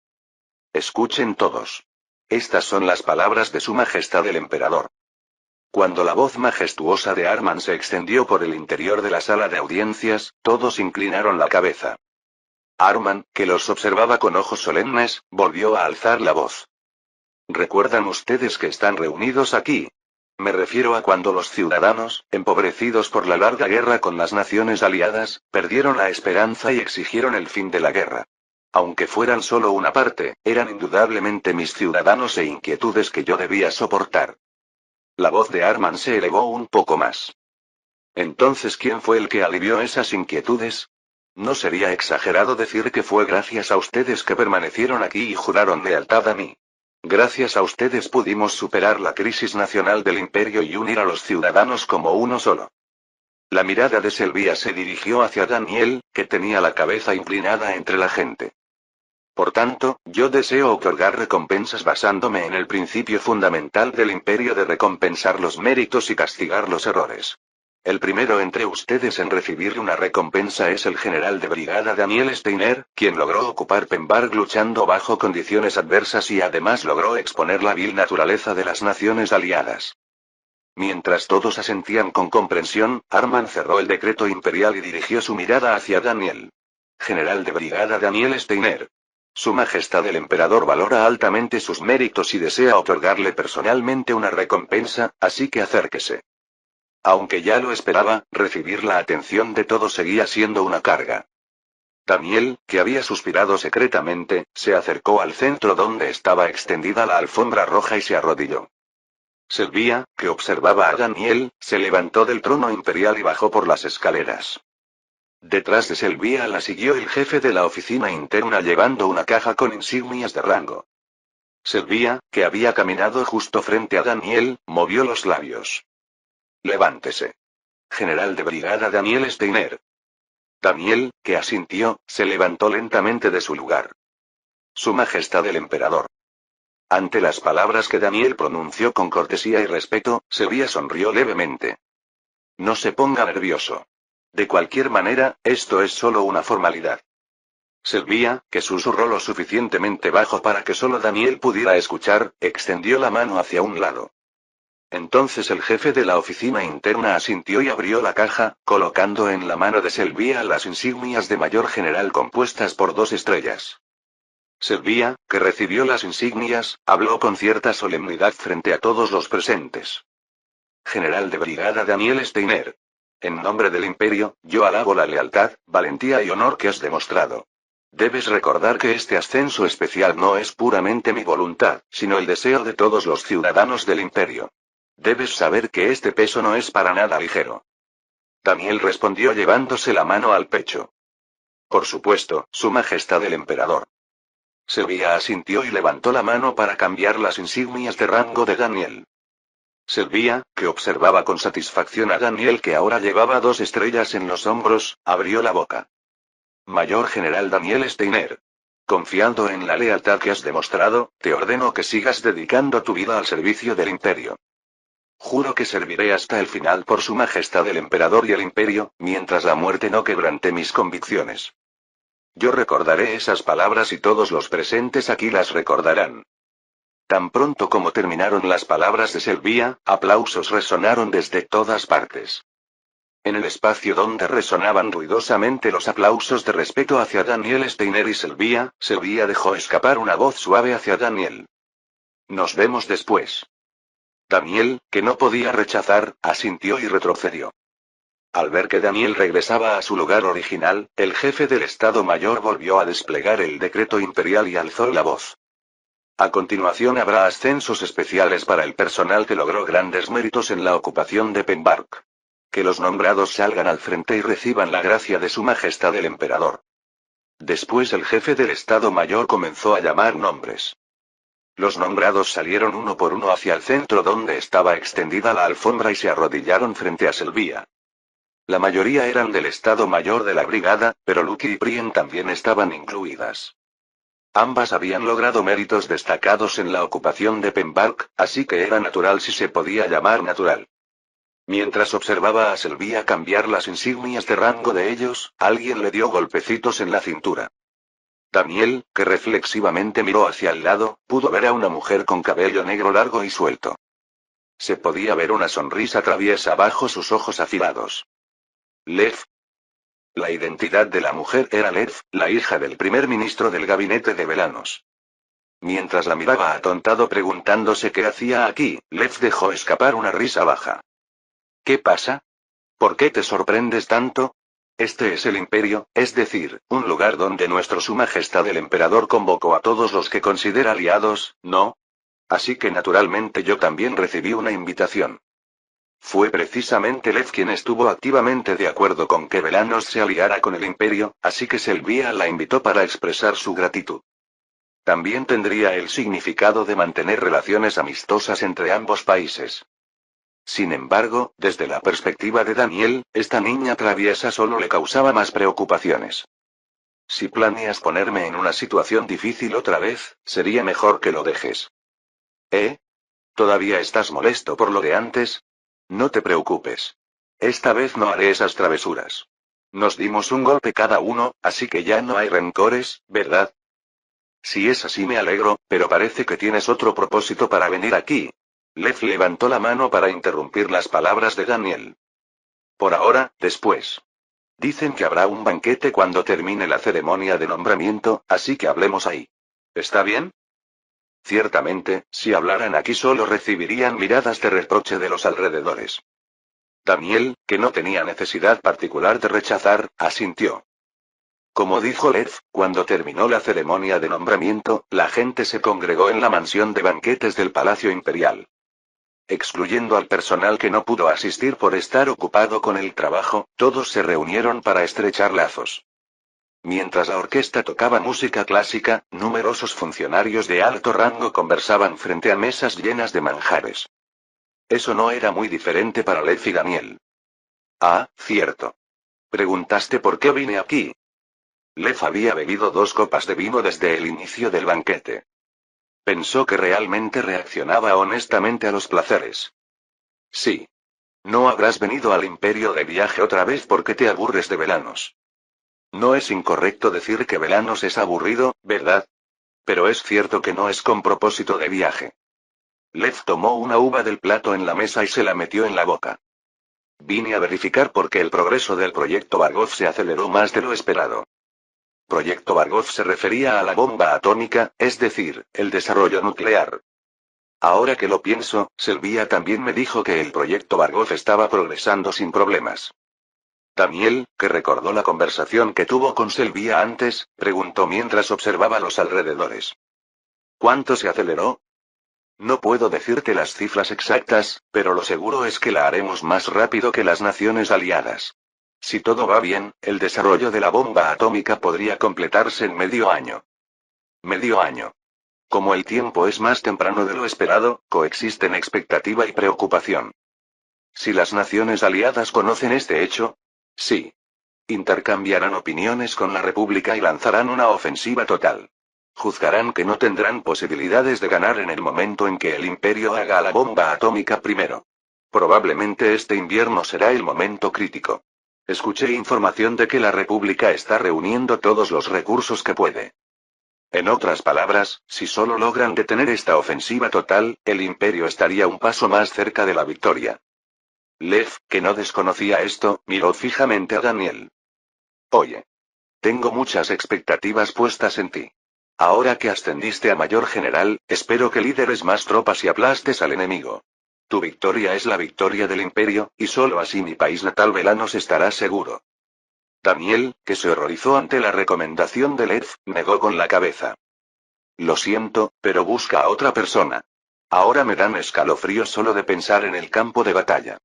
Escuchen todos. Estas son las palabras de Su Majestad el Emperador. Cuando la voz majestuosa de Arman se extendió por el interior de la sala de audiencias, todos inclinaron la cabeza. Arman, que los observaba con ojos solemnes, volvió a alzar la voz. ¿Recuerdan ustedes que están reunidos aquí? Me refiero a cuando los ciudadanos, empobrecidos por la larga guerra con las naciones aliadas, perdieron la esperanza y exigieron el fin de la guerra. Aunque fueran solo una parte, eran indudablemente mis ciudadanos e inquietudes que yo debía soportar. La voz de Arman se elevó un poco más. Entonces, ¿quién fue el que alivió esas inquietudes? No sería exagerado decir que fue gracias a ustedes que permanecieron aquí y juraron lealtad a mí. Gracias a ustedes pudimos superar la crisis nacional del imperio y unir a los ciudadanos como uno solo. La mirada de Selvia se dirigió hacia Daniel, que tenía la cabeza inclinada entre la gente. Por tanto, yo deseo otorgar recompensas basándome en el principio fundamental del imperio de recompensar los méritos y castigar los errores. El primero entre ustedes en recibir una recompensa es el general de brigada Daniel Steiner, quien logró ocupar Pemberg luchando bajo condiciones adversas y además logró exponer la vil naturaleza de las naciones aliadas. Mientras todos asentían con comprensión, Arman cerró el decreto imperial y dirigió su mirada hacia Daniel. General de brigada Daniel Steiner. Su Majestad el Emperador valora altamente sus méritos y desea otorgarle personalmente una recompensa, así que acérquese. Aunque ya lo esperaba, recibir la atención de todos seguía siendo una carga. Daniel, que había suspirado secretamente, se acercó al centro donde estaba extendida la alfombra roja y se arrodilló. Selvia, que observaba a Daniel, se levantó del trono imperial y bajó por las escaleras. Detrás de Selvia la siguió el jefe de la oficina interna llevando una caja con insignias de rango. Selvia, que había caminado justo frente a Daniel, movió los labios. Levántese. General de brigada Daniel Steiner. Daniel, que asintió, se levantó lentamente de su lugar. Su Majestad el Emperador. Ante las palabras que Daniel pronunció con cortesía y respeto, Selvia sonrió levemente. No se ponga nervioso. De cualquier manera, esto es solo una formalidad. Selvia, que susurró lo suficientemente bajo para que solo Daniel pudiera escuchar, extendió la mano hacia un lado. Entonces el jefe de la oficina interna asintió y abrió la caja, colocando en la mano de Selvia las insignias de mayor general compuestas por 2 estrellas. Selvia, que recibió las insignias, habló con cierta solemnidad frente a todos los presentes. General de brigada Daniel Steiner. En nombre del imperio, yo alabo la lealtad, valentía y honor que has demostrado. Debes recordar que este ascenso especial no es puramente mi voluntad, sino el deseo de todos los ciudadanos del imperio. Debes saber que este peso no es para nada ligero. Daniel respondió llevándose la mano al pecho. Por supuesto, Su Majestad el Emperador. Sylvia asintió y levantó la mano para cambiar las insignias de rango de Daniel. Sylvia, que observaba con satisfacción a Daniel que ahora llevaba 2 estrellas en los hombros, abrió la boca. Mayor General Daniel Steiner. Confiando en la lealtad que has demostrado, te ordeno que sigas dedicando tu vida al servicio del Imperio. Juro que serviré hasta el final por Su Majestad el Emperador y el Imperio, mientras la muerte no quebrante mis convicciones. Yo recordaré esas palabras y todos los presentes aquí las recordarán. Tan pronto como terminaron las palabras de Sylvia, aplausos resonaron desde todas partes. En el espacio donde resonaban ruidosamente los aplausos de respeto hacia Daniel Steiner y Sylvia, Sylvia dejó escapar una voz suave hacia Daniel. Nos vemos después. Daniel, que no podía rechazar, asintió y retrocedió. Al ver que Daniel regresaba a su lugar original, el jefe del Estado Mayor volvió a desplegar el decreto imperial y alzó la voz. A continuación habrá ascensos especiales para el personal que logró grandes méritos en la ocupación de Pembark. Que los nombrados salgan al frente y reciban la gracia de Su Majestad el Emperador. Después el jefe del Estado Mayor comenzó a llamar nombres. Los nombrados salieron uno por uno hacia el centro donde estaba extendida la alfombra y se arrodillaron frente a Sylvia. La mayoría eran del Estado Mayor de la Brigada, pero Lucky y Brienne también estaban incluidas. Ambas habían logrado méritos destacados en la ocupación de Pembark, así que era natural si se podía llamar natural. Mientras observaba a Sylvia cambiar las insignias de rango de ellos, alguien le dio golpecitos en la cintura. Daniel, que reflexivamente miró hacia el lado, pudo ver a una mujer con cabello negro largo y suelto. Se podía ver una sonrisa traviesa bajo sus ojos afilados. Lev. La identidad de la mujer era Lev, la hija del primer ministro del gabinete de Belanos. Mientras la miraba atontado preguntándose qué hacía aquí, Lev dejó escapar una risa baja. ¿Qué pasa? ¿Por qué te sorprendes tanto? Este es el Imperio, es decir, un lugar donde nuestro Su Majestad el Emperador convocó a todos los que considera aliados, ¿no? Así que naturalmente yo también recibí una invitación. Fue precisamente Lev quien estuvo activamente de acuerdo con que Belanos se aliara con el Imperio, así que Sylvia la invitó para expresar su gratitud. También tendría el significado de mantener relaciones amistosas entre ambos países. Sin embargo, desde la perspectiva de Daniel, esta niña traviesa solo le causaba más preocupaciones. Si planeas ponerme en una situación difícil otra vez, sería mejor que lo dejes. ¿Eh? ¿Todavía estás molesto por lo de antes? No te preocupes. Esta vez no haré esas travesuras. Nos dimos un golpe cada uno, así que ya no hay rencores, ¿verdad? Si es así me alegro, pero parece que tienes otro propósito para venir aquí. Lev levantó la mano para interrumpir las palabras de Daniel. Por ahora, después. Dicen que habrá un banquete cuando termine la ceremonia de nombramiento, así que hablemos ahí. ¿Está bien? Ciertamente, si hablaran aquí solo recibirían miradas de reproche de los alrededores. Daniel, que no tenía necesidad particular de rechazar, asintió. Como dijo Lev, cuando terminó la ceremonia de nombramiento, la gente se congregó en la mansión de banquetes del Palacio Imperial. Excluyendo al personal que no pudo asistir por estar ocupado con el trabajo, todos se reunieron para estrechar lazos. Mientras la orquesta tocaba música clásica, numerosos funcionarios de alto rango conversaban frente a mesas llenas de manjares. Eso no era muy diferente para Lev y Daniel. Ah, cierto. ¿Preguntaste por qué vine aquí? Lev había bebido 2 copas de vino desde el inicio del banquete. Pensó que realmente reaccionaba honestamente a los placeres. Sí. No habrás venido al Imperio de viaje otra vez porque te aburres de Belanos. No es incorrecto decir que Belanos es aburrido, ¿verdad? Pero es cierto que no es con propósito de viaje. Lev tomó una uva del plato en la mesa y se la metió en la boca. Vine a verificar por qué el progreso del proyecto Bargov se aceleró más de lo esperado. Proyecto Bargov se refería a la bomba atómica, es decir, el desarrollo nuclear. Ahora que lo pienso, Sylvia también me dijo que el proyecto Bargov estaba progresando sin problemas. Daniel, que recordó la conversación que tuvo con Sylvia antes, preguntó mientras observaba los alrededores. ¿Cuánto se aceleró? No puedo decirte las cifras exactas, pero lo seguro es que la haremos más rápido que las naciones aliadas. Si todo va bien, el desarrollo de la bomba atómica podría completarse en medio año. Medio año. Como el tiempo es más temprano de lo esperado, coexisten expectativa y preocupación. Si las naciones aliadas conocen este hecho, sí. Intercambiarán opiniones con la República y lanzarán una ofensiva total. Juzgarán que no tendrán posibilidades de ganar en el momento en que el Imperio haga la bomba atómica primero. Probablemente este invierno será el momento crítico. Escuché información de que la República está reuniendo todos los recursos que puede. En otras palabras, si solo logran detener esta ofensiva total, el Imperio estaría un paso más cerca de la victoria. Lev, que no desconocía esto, miró fijamente a Daniel. Oye. Tengo muchas expectativas puestas en ti. Ahora que ascendiste a mayor general, espero que lideres más tropas y aplastes al enemigo. Tu victoria es la victoria del Imperio, y solo así mi país natal Velanos estará seguro. Daniel, que se horrorizó ante la recomendación de Lev, negó con la cabeza. Lo siento, pero busca a otra persona. Ahora me dan escalofríos solo de pensar en el campo de batalla.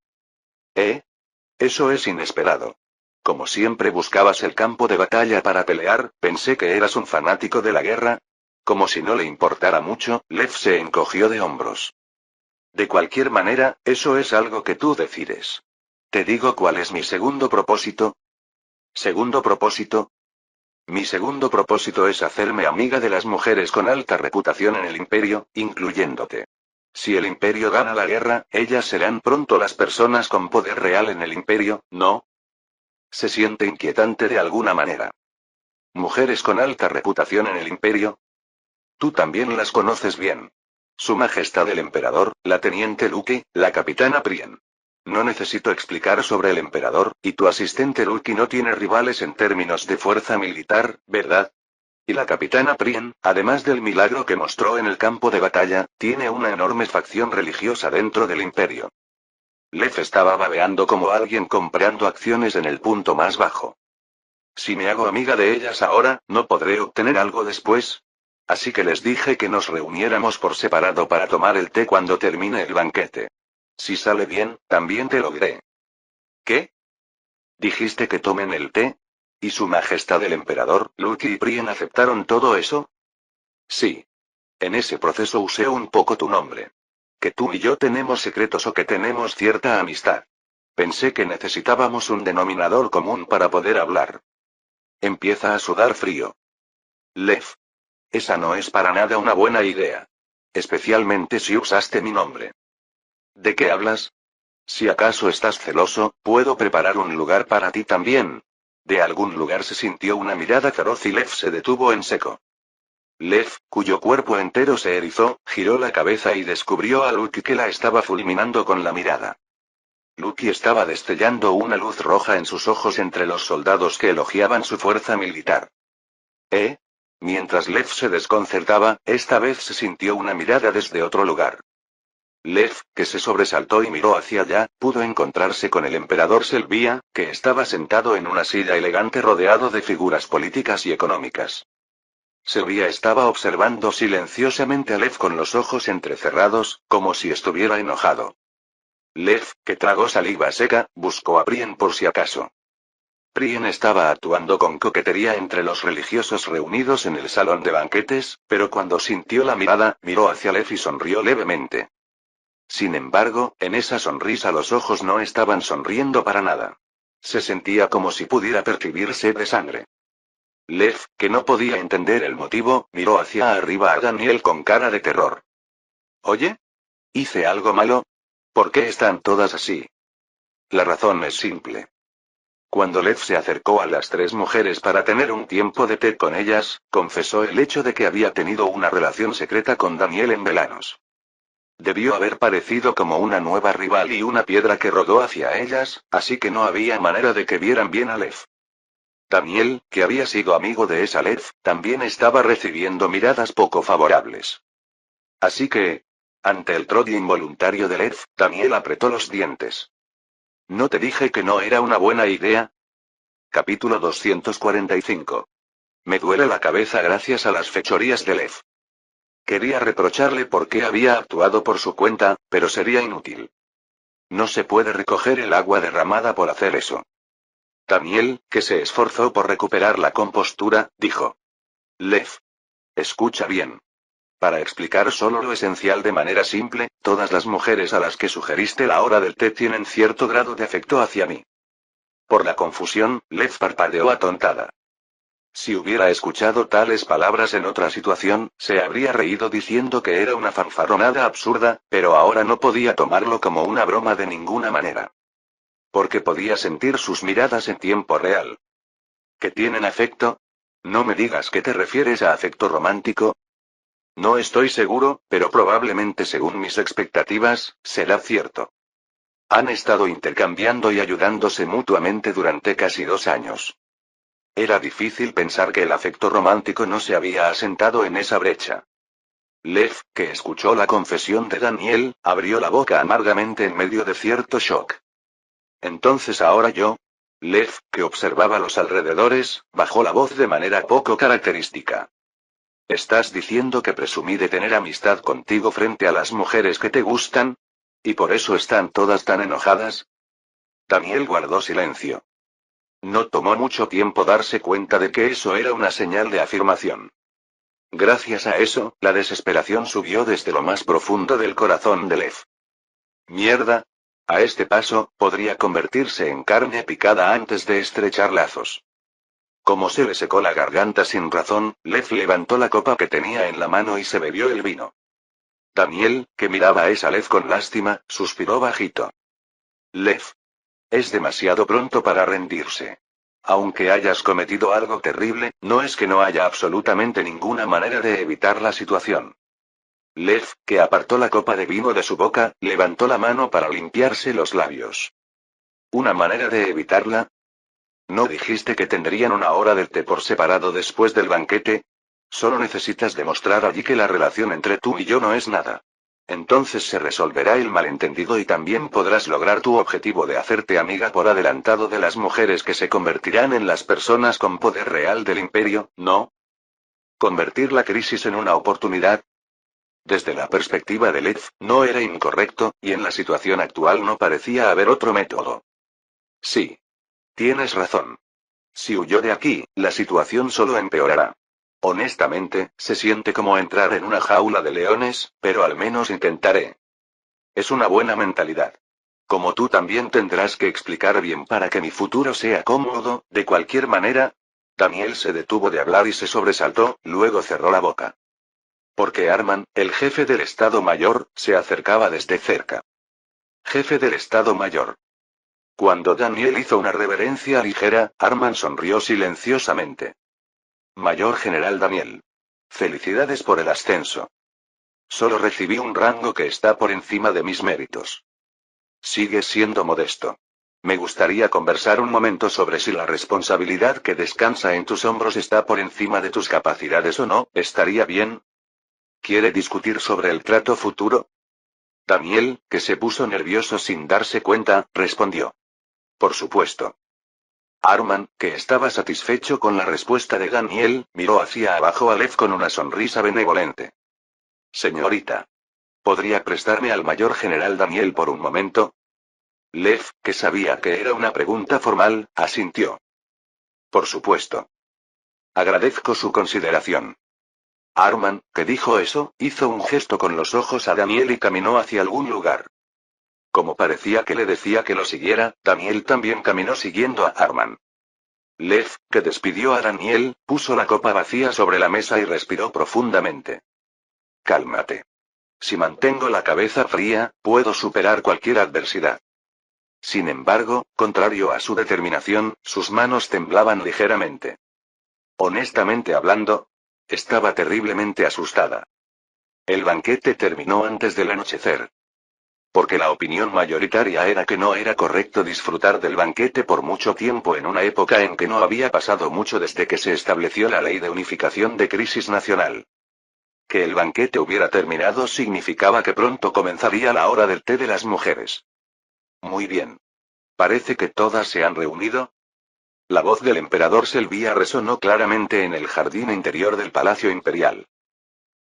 ¿Eh? Eso es inesperado. Como siempre buscabas el campo de batalla para pelear, pensé que eras un fanático de la guerra. Como si no le importara mucho, Lev se encogió de hombros. De cualquier manera, eso es algo que tú decides. ¿Te digo cuál es mi segundo propósito? ¿Segundo propósito? Mi segundo propósito es hacerme amiga de las mujeres con alta reputación en el Imperio, incluyéndote. Si el Imperio gana la guerra, ellas serán pronto las personas con poder real en el Imperio, ¿no? Se siente inquietante de alguna manera. Mujeres con alta reputación en el Imperio. Tú también las conoces bien. Su Majestad el Emperador, la Teniente Lucky, la Capitana Prien. No necesito explicar sobre el Emperador, y tu asistente Lucky no tiene rivales en términos de fuerza militar, ¿verdad? Y la Capitana Prien, además del milagro que mostró en el campo de batalla, tiene una enorme facción religiosa dentro del Imperio. Lev estaba babeando como alguien comprando acciones en el punto más bajo. Si me hago amiga de ellas ahora, ¿no podré obtener algo después? Así que les dije que nos reuniéramos por separado para tomar el té cuando termine el banquete. Si sale bien, también te lo diré. ¿Qué? ¿Dijiste que tomen el té? ¿Y su majestad el emperador, Lucky y Prien aceptaron todo eso? Sí. En ese proceso usé un poco tu nombre. Que tú y yo tenemos secretos o que tenemos cierta amistad. Pensé que necesitábamos un denominador común para poder hablar. Empieza a sudar frío. Lev. Esa no es para nada una buena idea. Especialmente si usaste mi nombre. ¿De qué hablas? Si acaso estás celoso, puedo preparar un lugar para ti también. De algún lugar se sintió una mirada feroz y Lev se detuvo en seco. Lev, cuyo cuerpo entero se erizó, giró la cabeza y descubrió a Lucky que la estaba fulminando con la mirada. Lucky estaba destellando una luz roja en sus ojos entre los soldados que elogiaban su fuerza militar. ¿Eh? Mientras Lev se desconcertaba, esta vez se sintió una mirada desde otro lugar. Lev, que se sobresaltó y miró hacia allá, pudo encontrarse con el emperador Selvia, que estaba sentado en una silla elegante rodeado de figuras políticas y económicas. Selvia estaba observando silenciosamente a Lev con los ojos entrecerrados, como si estuviera enojado. Lev, que tragó saliva seca, buscó a Prien por si acaso. Prien estaba actuando con coquetería entre los religiosos reunidos en el salón de banquetes, pero cuando sintió la mirada, miró hacia Lev y sonrió levemente. Sin embargo, en esa sonrisa los ojos no estaban sonriendo para nada. Se sentía como si pudiera percibir sed de sangre. Lev, que no podía entender el motivo, miró hacia arriba a Daniel con cara de terror. ¿Oye? ¿Hice algo malo? ¿Por qué están todas así? La razón es simple. Cuando Lev se acercó a las tres mujeres para tener un tiempo de té con ellas, confesó el hecho de que había tenido una relación secreta con Daniel en Velanos. Debió haber parecido como una nueva rival y una piedra que rodó hacia ellas, así que no había manera de que vieran bien a Lev. Daniel, que había sido amigo de esa Lev, también estaba recibiendo miradas poco favorables. Así que, ante el trote involuntario de Lev, Daniel apretó los dientes. ¿No te dije que no era una buena idea? Capítulo 245. Me duele la cabeza gracias a las fechorías de Lev. Quería reprocharle por qué había actuado por su cuenta, pero sería inútil. No se puede recoger el agua derramada por hacer eso. Daniel, que se esforzó por recuperar la compostura, dijo. Lev. Escucha bien. Para explicar solo lo esencial de manera simple, todas las mujeres a las que sugeriste la hora del té tienen cierto grado de afecto hacia mí. Por la confusión, Lev parpadeó atontada. Si hubiera escuchado tales palabras en otra situación, se habría reído diciendo que era una fanfarronada absurda, pero ahora no podía tomarlo como una broma de ninguna manera. Porque podía sentir sus miradas en tiempo real. ¿Que tienen afecto? No me digas que te refieres a afecto romántico. No estoy seguro, pero probablemente según mis expectativas, será cierto. Han estado intercambiando y ayudándose mutuamente durante casi 2 años. Era difícil pensar que el afecto romántico no se había asentado en esa brecha. Lev, que escuchó la confesión de Daniel, abrió la boca amargamente en medio de cierto shock. Entonces ahora yo. Lev, que observaba los alrededores, bajó la voz de manera poco característica. ¿Estás diciendo que presumí de tener amistad contigo frente a las mujeres que te gustan? ¿Y por eso están todas tan enojadas? Daniel guardó silencio. No tomó mucho tiempo darse cuenta de que eso era una señal de afirmación. Gracias a eso, la desesperación subió desde lo más profundo del corazón de Lev. Mierda. A este paso, podría convertirse en carne picada antes de estrechar lazos. Como se le secó la garganta sin razón, Lev levantó la copa que tenía en la mano y se bebió el vino. Daniel, que miraba a esa Lev con lástima, suspiró bajito. Lev. Es demasiado pronto para rendirse. Aunque hayas cometido algo terrible, no es que no haya absolutamente ninguna manera de evitar la situación. Lev, que apartó la copa de vino de su boca, levantó la mano para limpiarse los labios. ¿Una manera de evitarla? ¿No dijiste que tendrían una hora del té por separado después del banquete? Solo necesitas demostrar allí que la relación entre tú y yo no es nada. Entonces se resolverá el malentendido y también podrás lograr tu objetivo de hacerte amiga por adelantado de las mujeres que se convertirán en las personas con poder real del imperio, ¿no? ¿Convertir la crisis en una oportunidad? Desde la perspectiva de Lev, no era incorrecto, y en la situación actual no parecía haber otro método. Sí. Tienes razón. Si huyó de aquí, la situación solo empeorará. Honestamente, se siente como entrar en una jaula de leones, pero al menos intentaré. Es una buena mentalidad. Como tú también tendrás que explicar bien para que mi futuro sea cómodo, de cualquier manera. Daniel se detuvo de hablar y se sobresaltó, luego cerró la boca. Porque Arman, el jefe del Estado Mayor, se acercaba desde cerca. Jefe del Estado Mayor. Cuando Daniel hizo una reverencia ligera, Arman sonrió silenciosamente. Mayor General Daniel. Felicidades por el ascenso. Solo recibí un rango que está por encima de mis méritos. Sigues siendo modesto. Me gustaría conversar un momento sobre si la responsabilidad que descansa en tus hombros está por encima de tus capacidades o no, ¿estaría bien? ¿Quiere discutir sobre el trato futuro? Daniel, que se puso nervioso sin darse cuenta, respondió. Por supuesto. Arman, que estaba satisfecho con la respuesta de Daniel, miró hacia abajo a Lev con una sonrisa benevolente. Señorita. ¿Podría prestarme al mayor general Daniel por un momento? Lev, que sabía que era una pregunta formal, asintió. Por supuesto. Agradezco su consideración. Arman, que dijo eso, hizo un gesto con los ojos a Daniel y caminó hacia algún lugar. Como parecía que le decía que lo siguiera, Daniel también caminó siguiendo a Arman. Lev, que despidió a Daniel, puso la copa vacía sobre la mesa y respiró profundamente. Cálmate. Si mantengo la cabeza fría, puedo superar cualquier adversidad. Sin embargo, contrario a su determinación, sus manos temblaban ligeramente. Honestamente hablando, estaba terriblemente asustada. El banquete terminó antes del anochecer. Porque la opinión mayoritaria era que no era correcto disfrutar del banquete por mucho tiempo en una época en que no había pasado mucho desde que se estableció la ley de unificación de crisis nacional. Que el banquete hubiera terminado significaba que pronto comenzaría la hora del té de las mujeres. Muy bien. Parece que todas se han reunido. La voz del emperador Selvia resonó claramente en el jardín interior del Palacio Imperial.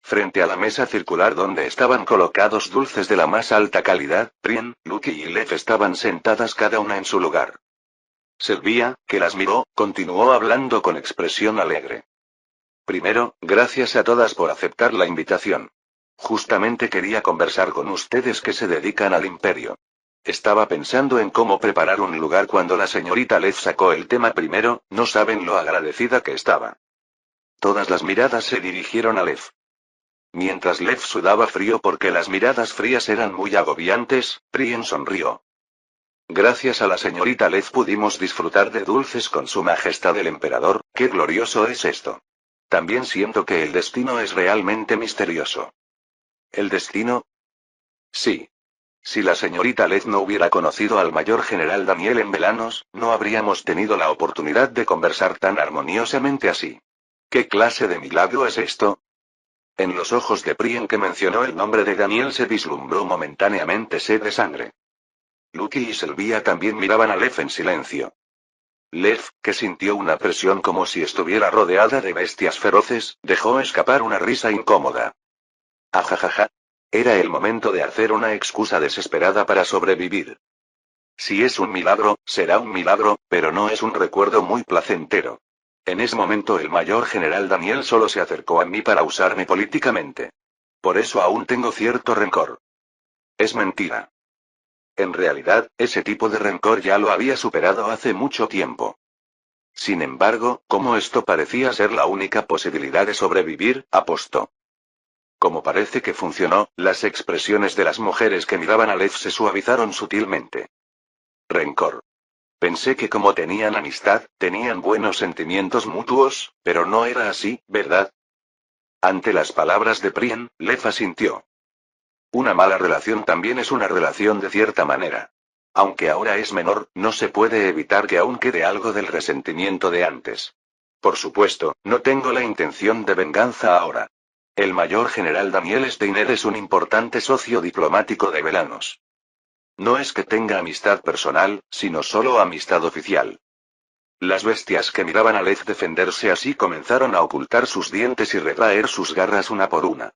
Frente a la mesa circular donde estaban colocados dulces de la más alta calidad, Prien, Lucky y Lev estaban sentadas cada una en su lugar. Selvia, que las miró, continuó hablando con expresión alegre. Primero, gracias a todas por aceptar la invitación. Justamente quería conversar con ustedes que se dedican al imperio. Estaba pensando en cómo preparar un lugar cuando la señorita Lev sacó el tema primero, no saben lo agradecida que estaba. Todas las miradas se dirigieron a Lev. Mientras Lev sudaba frío porque las miradas frías eran muy agobiantes, Prien sonrió. Gracias a la señorita Lev pudimos disfrutar de dulces con su majestad el emperador, qué glorioso es esto. También siento que el destino es realmente misterioso. ¿El destino? Sí. Si la señorita Lev no hubiera conocido al mayor general Daniel en Velanos, no habríamos tenido la oportunidad de conversar tan armoniosamente así. ¿Qué clase de milagro es esto? En los ojos de Prien que mencionó el nombre de Daniel se vislumbró momentáneamente sed de sangre. Lucky y Sylvia también miraban a Lev en silencio. Lev, que sintió una presión como si estuviera rodeada de bestias feroces, dejó escapar una risa incómoda. Ajajaja. Era el momento de hacer una excusa desesperada para sobrevivir. Si es un milagro, será un milagro, pero no es un recuerdo muy placentero. En ese momento el mayor general Daniel solo se acercó a mí para usarme políticamente. Por eso aún tengo cierto rencor. Es mentira. En realidad, ese tipo de rencor ya lo había superado hace mucho tiempo. Sin embargo, como esto parecía ser la única posibilidad de sobrevivir, apostó. Como parece que funcionó, las expresiones de las mujeres que miraban a Lev se suavizaron sutilmente. Rencor. Pensé que como tenían amistad, tenían buenos sentimientos mutuos, pero no era así, ¿verdad? Ante las palabras de Prien, Lev asintió. Una mala relación también es una relación de cierta manera. Aunque ahora es menor, no se puede evitar que aún quede algo del resentimiento de antes. Por supuesto, no tengo la intención de venganza ahora. El mayor general Daniel Steiner es un importante socio diplomático de Velanos. No es que tenga amistad personal, sino solo amistad oficial. Las bestias que miraban a Lev defenderse así comenzaron a ocultar sus dientes y retraer sus garras una por una.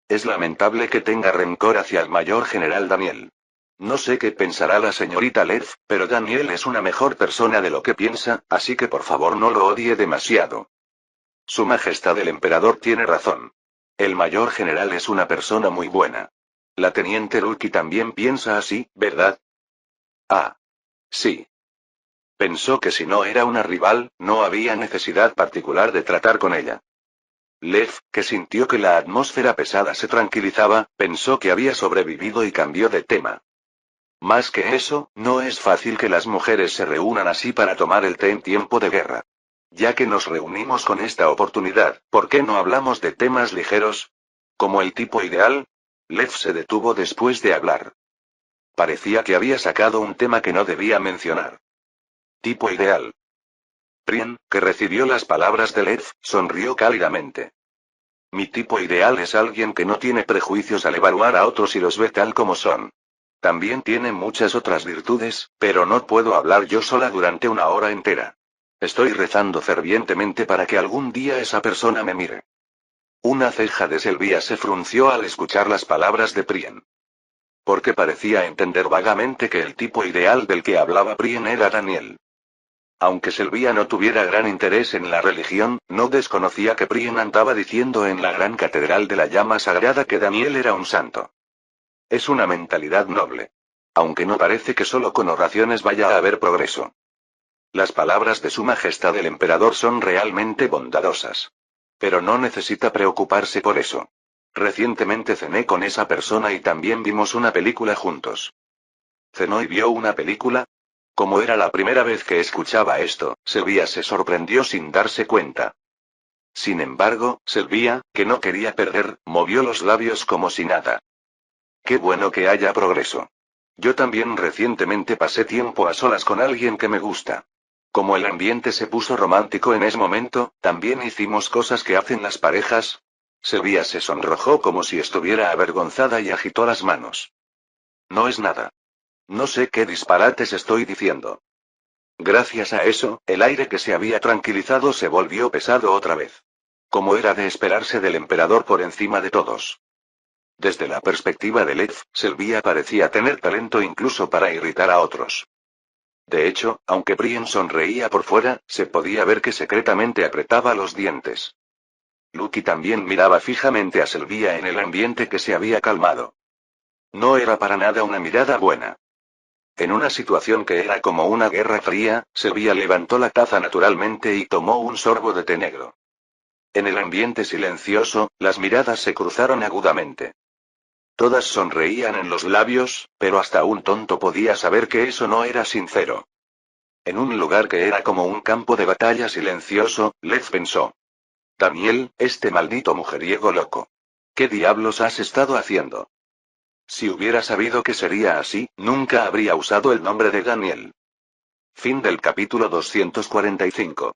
Es lamentable que tenga rencor hacia el mayor general Daniel. No sé qué pensará la señorita Lev, pero Daniel es una mejor persona de lo que piensa, así que por favor no lo odie demasiado. Su Majestad el Emperador tiene razón. El mayor general es una persona muy buena. La teniente Lucky también piensa así, ¿verdad? Ah. Sí. Pensó que si no era una rival, no había necesidad particular de tratar con ella. Lev, que sintió que la atmósfera pesada se tranquilizaba, pensó que había sobrevivido y cambió de tema. Más que eso, no es fácil que las mujeres se reúnan así para tomar el té en tiempo de guerra. Ya que nos reunimos con esta oportunidad, ¿por qué no hablamos de temas ligeros? ¿Como el tipo ideal? Lev se detuvo después de hablar. Parecía que había sacado un tema que no debía mencionar. Tipo ideal. Prien, que recibió las palabras de Lev, sonrió cálidamente. Mi tipo ideal es alguien que no tiene prejuicios al evaluar a otros y los ve tal como son. También tiene muchas otras virtudes, pero no puedo hablar yo sola durante una hora entera. Estoy rezando fervientemente para que algún día esa persona me mire. Una ceja de Sylvia se frunció al escuchar las palabras de Prien. Porque parecía entender vagamente que el tipo ideal del que hablaba Prien era Daniel. Aunque Sylvia no tuviera gran interés en la religión, no desconocía que Prien andaba diciendo en la gran catedral de la llama sagrada que Daniel era un santo. Es una mentalidad noble. Aunque no parece que solo con oraciones vaya a haber progreso. Las palabras de Su Majestad el Emperador son realmente bondadosas. Pero no necesita preocuparse por eso. Recientemente cené con esa persona y también vimos una película juntos. ¿Cenó y vio una película? Como era la primera vez que escuchaba esto, Sylvia se sorprendió sin darse cuenta. Sin embargo, Sylvia, que no quería perder, movió los labios como si nada. Qué bueno que haya progreso. Yo también recientemente pasé tiempo a solas con alguien que me gusta. Como el ambiente se puso romántico en ese momento, también hicimos cosas que hacen las parejas. Sylvia se sonrojó como si estuviera avergonzada y agitó las manos. No es nada. No sé qué disparates estoy diciendo. Gracias a eso, el aire que se había tranquilizado se volvió pesado otra vez. Como era de esperarse del emperador por encima de todos. Desde la perspectiva de Lev, Sylvia parecía tener talento incluso para irritar a otros. De hecho, aunque Prien sonreía por fuera, se podía ver que secretamente apretaba los dientes. Lucky también miraba fijamente a Sylvia en el ambiente que se había calmado. No era para nada una mirada buena. En una situación que era como una guerra fría, Sylvia levantó la taza naturalmente y tomó un sorbo de té negro. En el ambiente silencioso, las miradas se cruzaron agudamente. Todas sonreían en los labios, pero hasta un tonto podía saber que eso no era sincero. En un lugar que era como un campo de batalla silencioso, Lev pensó. Daniel, este maldito mujeriego loco. ¿Qué diablos has estado haciendo? Si hubiera sabido que sería así, nunca habría usado el nombre de Daniel. Fin del capítulo 245.